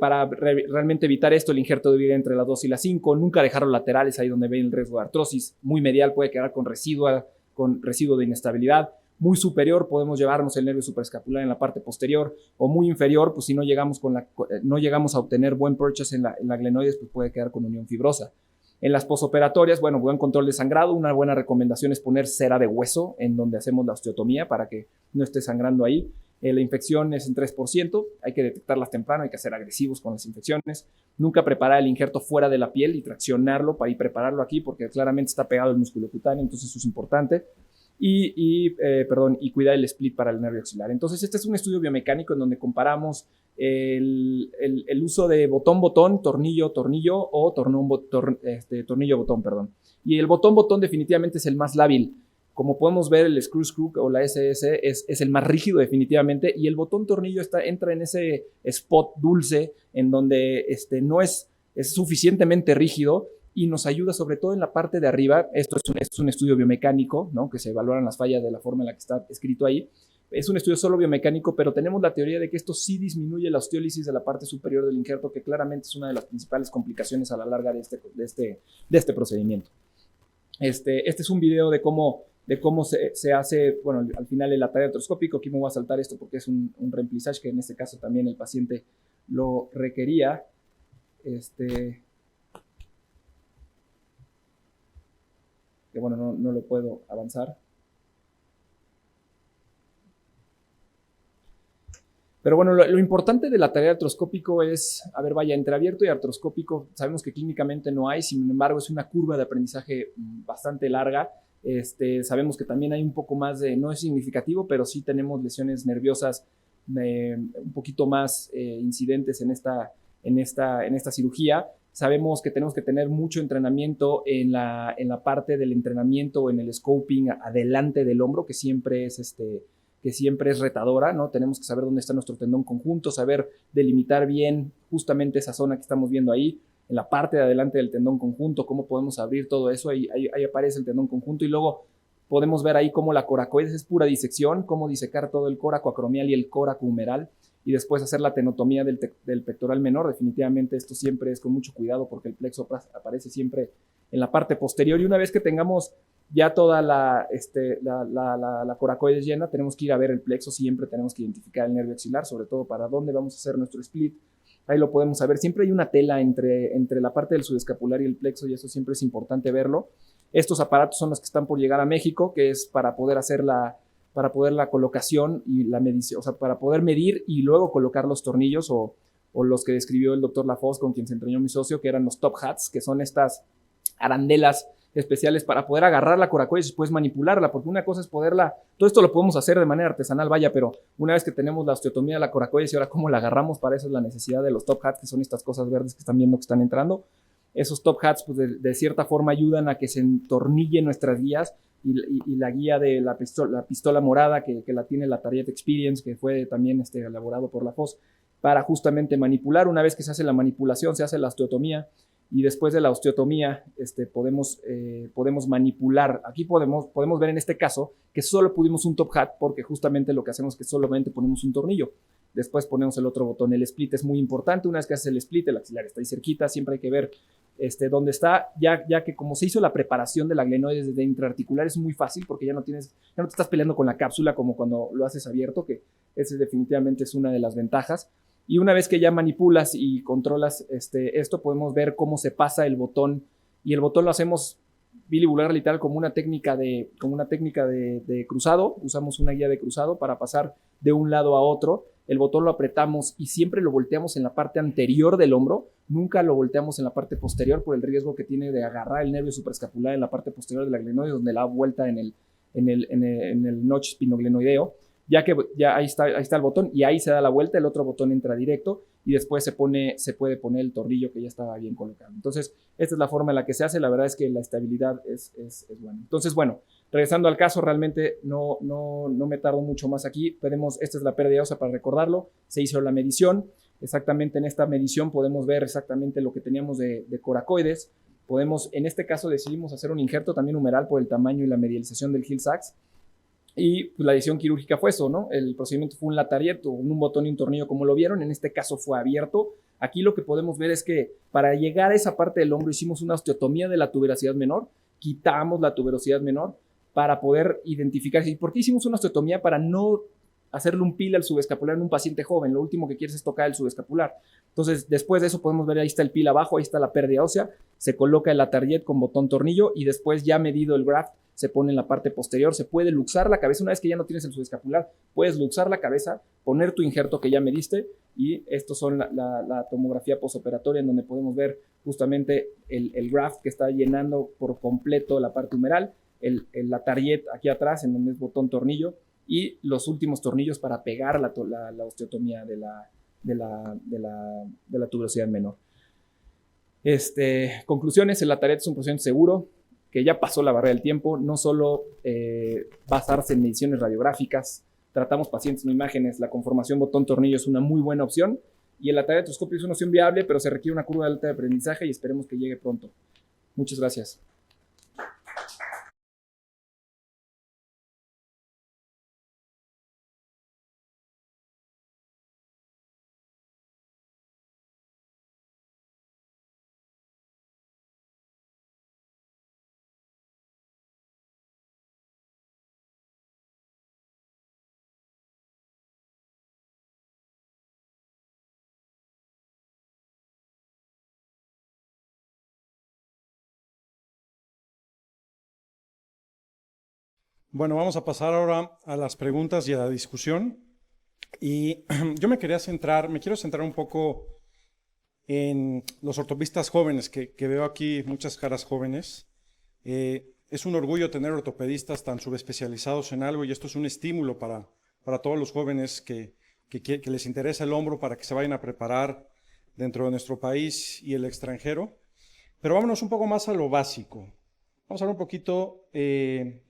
Para realmente evitar esto, el injerto debe ir entre las 2 y las 5, nunca dejarlo laterales, ahí donde ven el riesgo de artrosis. Muy medial puede quedar con residuo de inestabilidad. Muy superior podemos llevarnos el nervio supraescapular en la parte posterior, o muy inferior, pues si no llegamos a obtener buen purchase en la glenoides, pues puede quedar con unión fibrosa. En las posoperatorias, bueno, buen control de sangrado, una buena recomendación es poner cera de hueso en donde hacemos la osteotomía para que no esté sangrando ahí. La infección es en 3%, hay que detectarlas temprano, hay que ser agresivos con las infecciones. Nunca preparar el injerto fuera de la piel y traccionarlo y prepararlo aquí porque claramente está pegado el músculo cutáneo, entonces eso es importante. Y cuidar el split para el nervio axilar. Entonces este es un estudio biomecánico en donde comparamos el uso de botón, tornillo o tornillo-botón, perdón. Y el botón definitivamente es el más lábil. Como podemos ver, el screw o la SS es el más rígido definitivamente, y el botón tornillo entra en ese spot dulce en donde no es suficientemente rígido y nos ayuda sobre todo en la parte de arriba. Esto es un estudio biomecánico, ¿no? Que se evaluaran las fallas de la forma en la que está escrito ahí. Es un estudio solo biomecánico, pero tenemos la teoría de que esto sí disminuye la osteólisis de la parte superior del injerto, que claramente es una de las principales complicaciones a la larga de este procedimiento. Este es un video de cómo se hace, bueno, al final el Latarriet artroscópico. Aquí me voy a saltar esto porque es un remplissage que en este caso también el paciente lo requería. Que bueno, no lo puedo avanzar. Pero bueno, lo importante del Latarriet artroscópico es, entre abierto y artroscópico, sabemos que clínicamente no hay, sin embargo es una curva de aprendizaje bastante larga. Sabemos que también hay un poco más no es significativo, pero sí tenemos lesiones nerviosas un poquito más incidentes en esta cirugía. Sabemos que tenemos que tener mucho entrenamiento en la parte del entrenamiento o en el scoping adelante del hombro, que siempre es retadora, ¿no? Tenemos que saber dónde está nuestro tendón conjunto, saber delimitar bien justamente esa zona que estamos viendo ahí, en la parte de adelante del tendón conjunto, cómo podemos abrir todo eso, ahí aparece el tendón conjunto, y luego Podemos ver ahí cómo la coracoides es pura disección, cómo disecar todo el córaco acromial y el córaco humeral, y después hacer la tenotomía del pectoral menor. Definitivamente esto siempre es con mucho cuidado porque el plexo aparece siempre en la parte posterior, y una vez que tengamos ya toda la coracoides llena, tenemos que ir a ver el plexo, siempre tenemos que identificar el nervio axilar, sobre todo para dónde vamos a hacer nuestro split. Ahí lo podemos saber, siempre hay una tela entre la parte del subescapular y el plexo, y eso siempre es importante verlo. Estos aparatos son los que están por llegar a México, que es para poder hacer la colocación y la medición, o sea, para poder medir y luego colocar los tornillos o los que describió el doctor Lafosse, con quien se entrenó mi socio, que eran los top hats, que son estas arandelas especiales para poder agarrar la coracoides y después manipularla, porque una cosa es poderla, todo esto lo podemos hacer de manera artesanal, vaya, pero una vez que tenemos la osteotomía de la coracoides y ahora cómo la agarramos, para eso es la necesidad de los top hats, que son estas cosas verdes que están viendo que están entrando. Esos top hats, pues de cierta forma ayudan a que se entornillen nuestras guías, y la guía de la pistola morada que la tiene la Target Experience, que fue también elaborado por Lafosse, para justamente manipular. Una vez que se hace la manipulación, se hace la osteotomía, y después de la osteotomía podemos manipular. Aquí podemos ver en este caso que solo pudimos un top hat, porque justamente lo que hacemos es que solamente ponemos un tornillo. Después ponemos el otro botón. El split es muy importante. Una vez que haces el split, el axilar está ahí cerquita. Siempre hay que ver dónde está, ya que como se hizo la preparación de la glenoides desde intraarticular, es muy fácil porque ya no te estás peleando con la cápsula como cuando lo haces abierto, que ese definitivamente es una de las ventajas. Y una vez que ya manipulas y controlas esto, podemos ver cómo se pasa el botón, y el botón lo hacemos bilivulgar literal como una técnica de cruzado. Usamos una guía de cruzado para pasar de un lado a otro. El botón lo apretamos y siempre lo volteamos en la parte anterior del hombro, nunca lo volteamos en la parte posterior por el riesgo que tiene de agarrar el nervio supraescapular en la parte posterior de la glenoides, donde la da vuelta en el notch espinoglenoideo. Ya que ahí está el botón y ahí se da la vuelta, el otro botón entra directo y después se puede poner el tornillo que ya estaba bien colocado. Entonces, esta es la forma en la que se hace. La verdad es que la estabilidad es buena. Entonces, bueno, regresando al caso, realmente no me tardo mucho más aquí. Esta es la pérdida ósea para recordarlo. Se hizo la medición. Exactamente en esta medición podemos ver exactamente lo que teníamos de coracoides. En este caso decidimos hacer un injerto también humeral por el tamaño y la medialización del Hill-Sachs. Y pues, la decisión quirúrgica fue eso, ¿no? El procedimiento fue un Latariet o un botón y un tornillo, como lo vieron. En este caso fue abierto. Aquí lo que podemos ver es que para llegar a esa parte del hombro hicimos una osteotomía de la tuberosidad menor. Quitamos la tuberosidad menor para poder identificar. ¿Y por qué hicimos una osteotomía? Para no hacerle un pil al subescapular en un paciente joven. Lo último que quieres es tocar el subescapular. Entonces, después de eso podemos ver, ahí está el pil abajo, ahí está la pérdida ósea. Se coloca el Latariet con botón tornillo y después, ya medido el graft, se pone en la parte posterior. Se puede luxar la cabeza. Una vez que ya no tienes el subescapular, puedes luxar la cabeza, poner tu injerto que ya mediste, y estos son la tomografía postoperatoria, en donde podemos ver justamente el graft que está llenando por completo la parte humeral, el Latariet aquí atrás, en donde es botón tornillo, y los últimos tornillos para pegar la osteotomía de la tuberosidad menor. Conclusiones: el Latariet es un procedimiento seguro, que ya pasó la barrera del tiempo. No solo basarse en mediciones radiográficas, tratamos pacientes, no imágenes. La conformación botón-tornillo es una muy buena opción, y el latarietoscopio es una opción viable, pero se requiere una curva alta de aprendizaje y esperemos que llegue pronto. Muchas gracias. Bueno, vamos a pasar ahora a las preguntas y a la discusión. Y yo me quiero centrar un poco en los ortopedistas jóvenes, que veo aquí muchas caras jóvenes. Es un orgullo tener ortopedistas tan subespecializados en algo, y esto es un estímulo para todos los jóvenes que les interesa el hombro, para que se vayan a preparar dentro de nuestro país y el extranjero. Pero vámonos un poco más a lo básico. Vamos a hablar un poquito,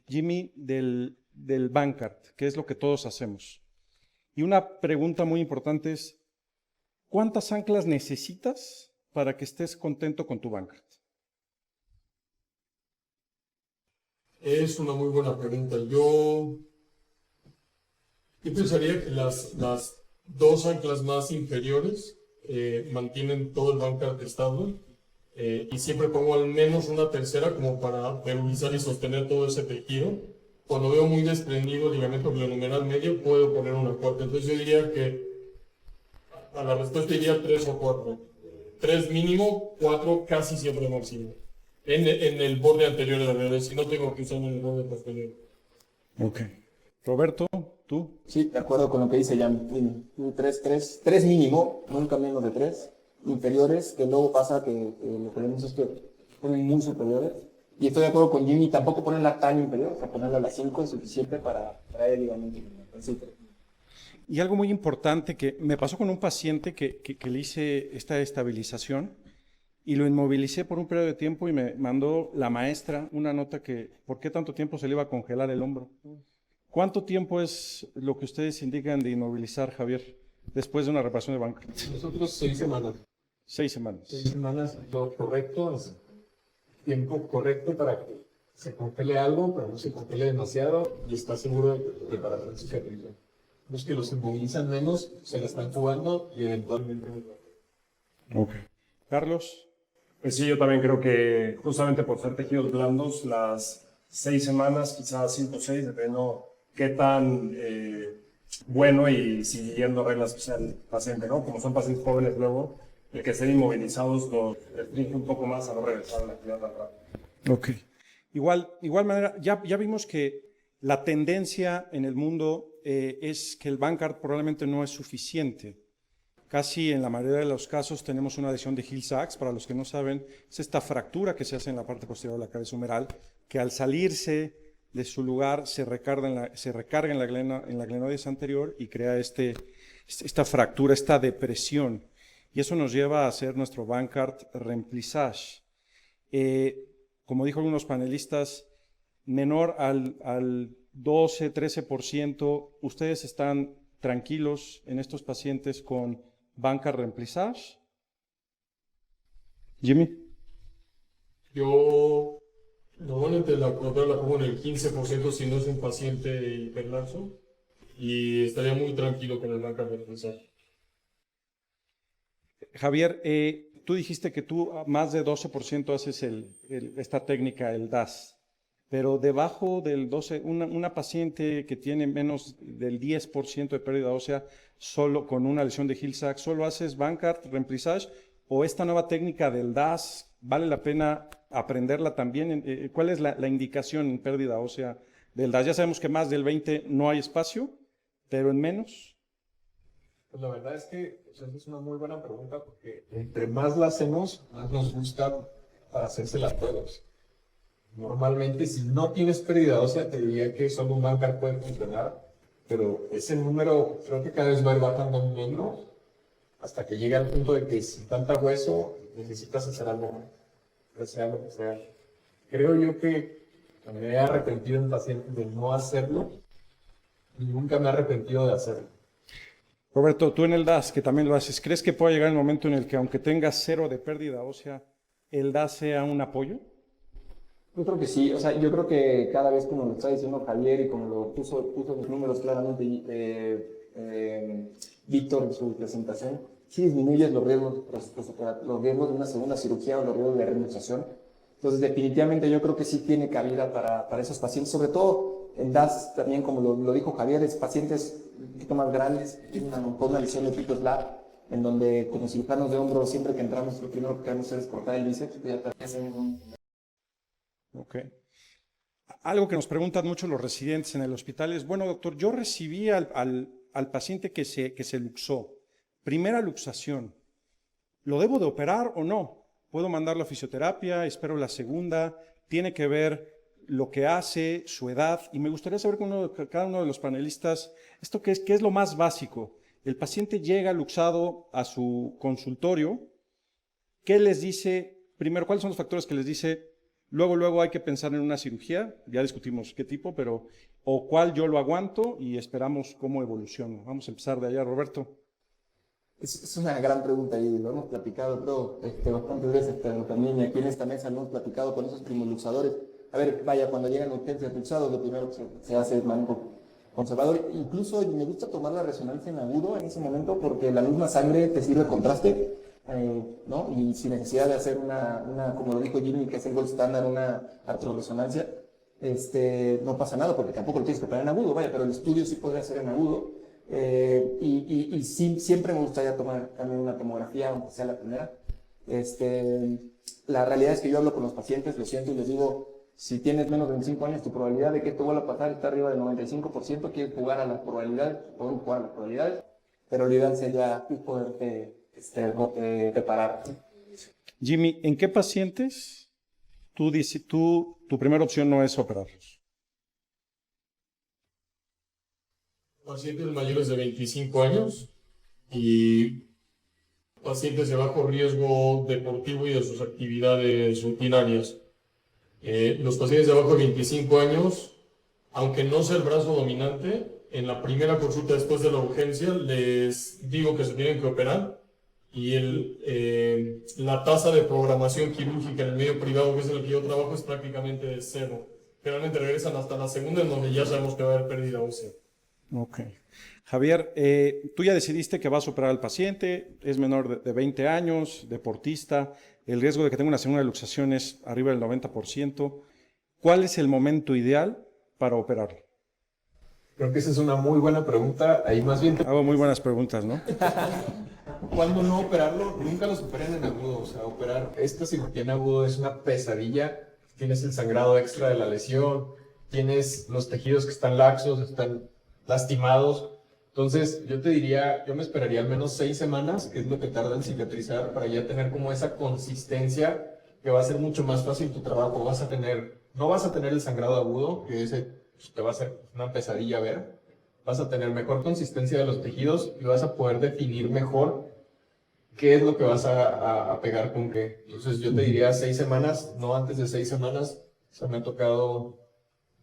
Jimmy, del Bankart, que es lo que todos hacemos. Y una pregunta muy importante es, ¿cuántas anclas necesitas para que estés contento con tu Bankart? Es una muy buena pregunta. Yo pensaría que las dos anclas más inferiores mantienen todo el Bankart estable y siempre pongo al menos una tercera como para revisar y sostener todo ese tejido. Cuando veo muy desprendido el ligamento glenohumeral medio, puedo poner una cuarta. Entonces yo diría que a la respuesta iría 3 o 4. 3 mínimo, 4 casi siempre máximo. En el borde anterior de la rodilla, si no tengo que usar en el borde posterior. Ok. Roberto, ¿tú? Sí, de acuerdo con lo que dice Jan. 3 mínimo, nunca menos de 3. Inferiores, que luego pasa que lo que vemos es que ponen muy superiores. Y estoy de acuerdo con Jimmy, tampoco ponerla tan inferior, o sea, ponerla a las 5 es suficiente para traer el ligamento. Y algo muy importante que me pasó con un paciente que le hice esta estabilización y lo inmovilicé por un periodo de tiempo y me mandó la maestra una nota que ¿por qué tanto tiempo se le iba a congelar el hombro? ¿Cuánto tiempo es lo que ustedes indican de inmovilizar, Javier, después de una reparación de Bankart? Nosotros 6 semanas. 6 semanas. 6 semanas, lo correcto, es tiempo correcto para que se congele algo, pero no se congele demasiado y está seguro de preparar la cicatriz. Los que los inmovilizan menos se la están jugando y eventualmente... Ok. Carlos. Pues sí, yo también creo que justamente por ser tejidos blandos, las 6 semanas, quizás 5 o 6, dependiendo qué tan bueno y siguiendo reglas que sea el paciente, ¿no? Como son pacientes jóvenes luego, el que estén inmovilizados los restringe un poco más a no regresar a la actividad tan rápido. Ok. Igual manera, ya vimos que la tendencia en el mundo es que el Bankart probablemente no es suficiente. Casi en la mayoría de los casos tenemos una lesión de Hill-Sachs. Para los que no saben, es esta fractura que se hace en la parte posterior de la cabeza humeral, que al salirse de su lugar se recarga en la glenoides anterior y crea esta fractura, esta depresión. Y eso nos lleva a hacer nuestro Bankart remplissage. Como dijo algunos panelistas, menor al 12-13%, ¿ustedes están tranquilos en estos pacientes con Bankart remplissage? Jimmy. Yo normalmente la pongo en el 15% si no es un paciente hiperlaxo y estaría muy tranquilo con el Bankart remplissage. Javier, tú dijiste que tú más de 12% haces esta técnica, el DAS. Pero debajo del 12, una paciente que tiene menos del 10% de pérdida ósea, solo con una lesión de Hill-Sachs, ¿solo haces Bankart remplissage o esta nueva técnica del DAS, vale la pena aprenderla también? ¿Cuál es la indicación en pérdida ósea del DAS? Ya sabemos que más del 20 no hay espacio, pero en menos. Pues la verdad es que esa es una muy buena pregunta porque entre más la hacemos, más nos gusta para hacérsela a todos. Normalmente, si no tienes pérdida ósea, te diría que solo un Bankart puede funcionar, pero ese número creo que cada vez va a ir bajando menos hasta que llegue al punto de que sin tanta hueso necesitas hacer algo más, sea lo que sea. Creo yo que me he arrepentido en pacientes de no hacerlo y nunca me he arrepentido de hacerlo. Roberto, tú en el DAS, que también lo haces, ¿crees que pueda llegar el momento en el que aunque tengas 0 de pérdida ósea, el DAS sea un apoyo? Yo creo que sí, o sea, yo creo que cada vez como lo está diciendo Javier y como lo puso los números claramente Víctor en su presentación, sí disminuyes los riesgos de una segunda cirugía o los riesgos de reembolsación. Entonces, definitivamente yo creo que sí tiene cabida para esos pacientes, sobre todo en DAS también, como lo dijo Javier, es pacientes un poquito más grandes, tienen una lesión de tipo SLAP, en donde como cirujanos de hombro, siempre que entramos, lo primero que queremos hacer es cortar el bíceps, ya también Ok. Algo que nos preguntan mucho los residentes en el hospital es, bueno, doctor, yo recibí al paciente que se luxó. Primera luxación. ¿Lo debo de operar o no? ¿Puedo mandarlo a fisioterapia? ¿Espero la segunda? ¿Tiene que ver lo que hace, su edad? Y me gustaría saber con cada uno de los panelistas, ¿esto qué es lo más básico? El paciente llega luxado a su consultorio. ¿Qué les dice? Primero, ¿cuáles son los factores que les dice? Luego hay que pensar en una cirugía, ya discutimos qué tipo, pero o cuál yo lo aguanto y esperamos cómo evoluciona. Vamos a empezar de allá, Roberto. Es una gran pregunta y lo hemos platicado, creo, bastantes veces, pero también aquí en esta mesa lo hemos platicado con esos primoluxadores. a ver, vaya, cuando llegan urgencias pulsados, lo primero que se hace es manejo conservador. Incluso me gusta tomar la resonancia en agudo en ese momento porque la misma sangre te sirve de contraste, ¿no? Y sin necesidad de hacer como lo dijo Jimmy, que es el gold estándar, una artrorresonancia, no pasa nada porque tampoco lo tienes que poner en agudo, vaya, pero el estudio sí podría ser en agudo. Y sí, siempre me gustaría tomar también una tomografía, aunque sea la primera. La realidad es que yo hablo con los pacientes, lo siento, y les digo, si tienes menos de 25 años, tu probabilidad de que te vuelva a pasar está arriba del 95%, quieres jugar a las probabilidades, podemos jugar a las probabilidades, pero lo ideal sería poderte preparar. Jimmy, ¿en qué pacientes tu primera opción no es operarlos? Pacientes mayores de 25 años y pacientes de bajo riesgo deportivo y de sus actividades rutinarias. Los pacientes de abajo de 25 años, aunque no sea el brazo dominante, en la primera consulta después de la urgencia les digo que se tienen que operar y la tasa de programación quirúrgica en el medio privado, que es en el que yo trabajo, es prácticamente de cero. Generalmente regresan hasta la segunda, en donde ya sabemos que va a haber pérdida ósea. Ok. Javier, tú ya decidiste que vas a operar al paciente, es menor de 20 años, deportista, el riesgo de que tenga una segunda luxación es arriba del 90%. ¿Cuál es el momento ideal para operarlo? Creo que esa es una muy buena pregunta. Ahí más bien Hago muy buenas preguntas, ¿no? ¿Cuándo no operarlo? Nunca los operen en agudo. O sea, operar esta cirugía en agudo es una pesadilla. Tienes el sangrado extra de la lesión, tienes los tejidos que están laxos, están lastimados. Entonces, yo te diría, yo me esperaría al menos 6 semanas, que es lo que tarda en cicatrizar, para ya tener como esa consistencia que va a ser mucho más fácil tu trabajo. No vas a tener el sangrado agudo, que ese te va a ser una pesadilla ver. Vas a tener mejor consistencia de los tejidos y vas a poder definir mejor qué es lo que vas a pegar con qué. Entonces, yo te diría 6 semanas, no antes de 6 semanas. O sea, me ha tocado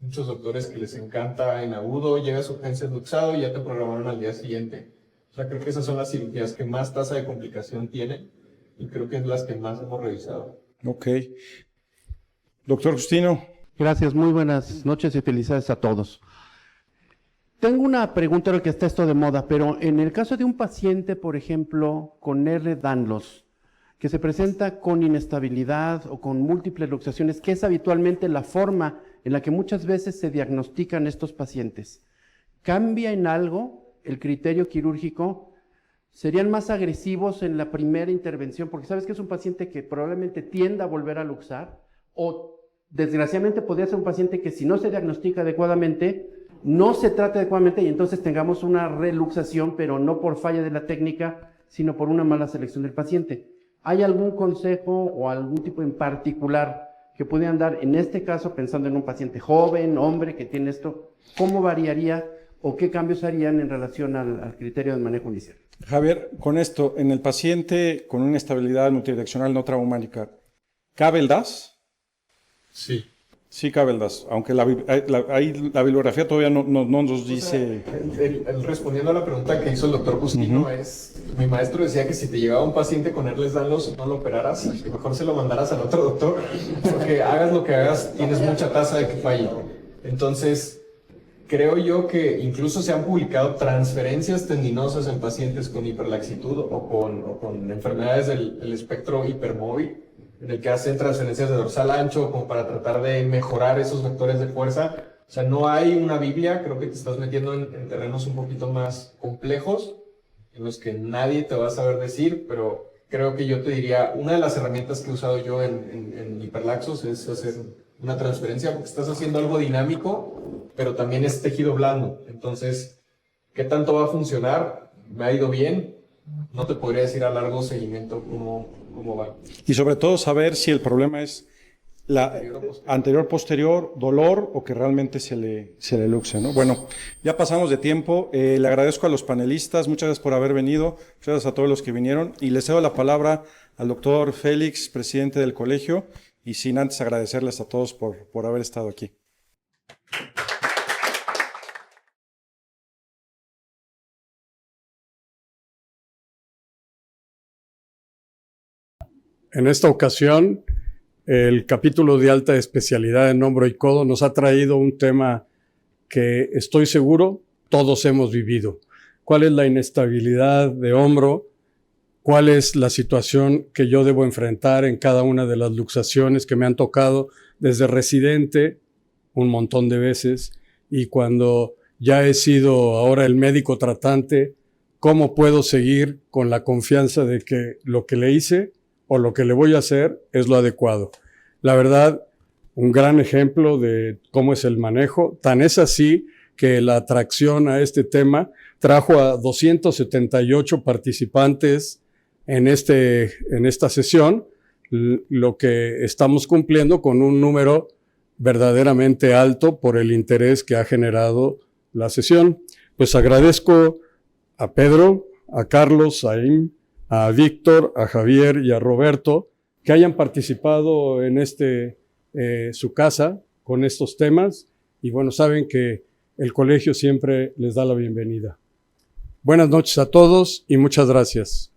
muchos doctores que les encanta en agudo, llega su urgencia luxado y ya te programaron al día siguiente. O sea, creo que esas son las cirugías que más tasa de complicación tienen y creo que es las que más hemos revisado. Ok. Doctor Justino. Gracias, muy buenas noches y felicidades a todos. Tengo una pregunta, ahora que está esto de moda, pero en el caso de un paciente, por ejemplo, con Ehlers-Danlos, que se presenta con inestabilidad o con múltiples luxaciones, que es habitualmente la forma en la que muchas veces se diagnostican estos pacientes, ¿cambia en algo el criterio quirúrgico? ¿Serían más agresivos en la primera intervención? Porque sabes que es un paciente que probablemente tienda a volver a luxar, o desgraciadamente podría ser un paciente que si no se diagnostica adecuadamente, no se trata adecuadamente y entonces tengamos una reluxación, pero no por falla de la técnica, sino por una mala selección del paciente. ¿Hay algún consejo o algún tipo en particular que pudieran dar en este caso, pensando en un paciente joven, hombre que tiene esto? ¿Cómo variaría o qué cambios harían en relación al criterio de manejo inicial? Javier, con esto, en el paciente con una estabilidad multidireccional no traumática, ¿cabe el DAS? Sí. Sí cabe el DAS, aunque la bibliografía todavía no nos dice... Respondiendo a la pregunta que hizo el doctor Justino, mi maestro decía que si te llegaba un paciente con Ehlers-Danlos, no lo operaras, que mejor se lo mandaras al otro doctor, porque hagas lo que hagas, tienes mucha tasa de que falle. Entonces, creo yo que incluso se han publicado transferencias tendinosas en pacientes con hiperlaxitud o con enfermedades del espectro hipermóvil, en el que hacen transferencias de dorsal ancho como para tratar de mejorar esos vectores de fuerza. O sea, no hay una Biblia, creo que te estás metiendo en terrenos un poquito más complejos, en los que nadie te va a saber decir, pero creo que yo te diría, una de las herramientas que he usado yo en hiperlaxos es hacer una transferencia, porque estás haciendo algo dinámico, pero también es tejido blando. Entonces, ¿qué tanto va a funcionar? ¿Me ha ido bien? No te podría decir a largo seguimiento cómo va. Y sobre todo saber si el problema es la anterior-posterior, dolor o que realmente se le luxe, ¿no? Bueno, ya pasamos de tiempo. Le agradezco a los panelistas, muchas gracias por haber venido, muchas gracias a todos los que vinieron y les cedo la palabra al doctor Félix, presidente del colegio, y sin antes agradecerles a todos por haber estado aquí. En esta ocasión el capítulo de alta especialidad en hombro y codo nos ha traído un tema que estoy seguro todos hemos vivido. ¿Cuál es la inestabilidad de hombro? ¿Cuál es la situación que yo debo enfrentar en cada una de las luxaciones que me han tocado desde residente un montón de veces y cuando ya he sido ahora el médico tratante? ¿Cómo puedo seguir con la confianza de que lo que le hice o lo que le voy a hacer es lo adecuado? La verdad, un gran ejemplo de cómo es el manejo. Tan es así que la atracción a este tema trajo a 278 participantes en esta sesión, lo que estamos cumpliendo con un número verdaderamente alto por el interés que ha generado la sesión. Pues agradezco a Pedro, a Carlos, a Im, a Víctor, a Javier y a Roberto que hayan participado en su casa con estos temas y bueno, saben que el colegio siempre les da la bienvenida. Buenas noches a todos y muchas gracias.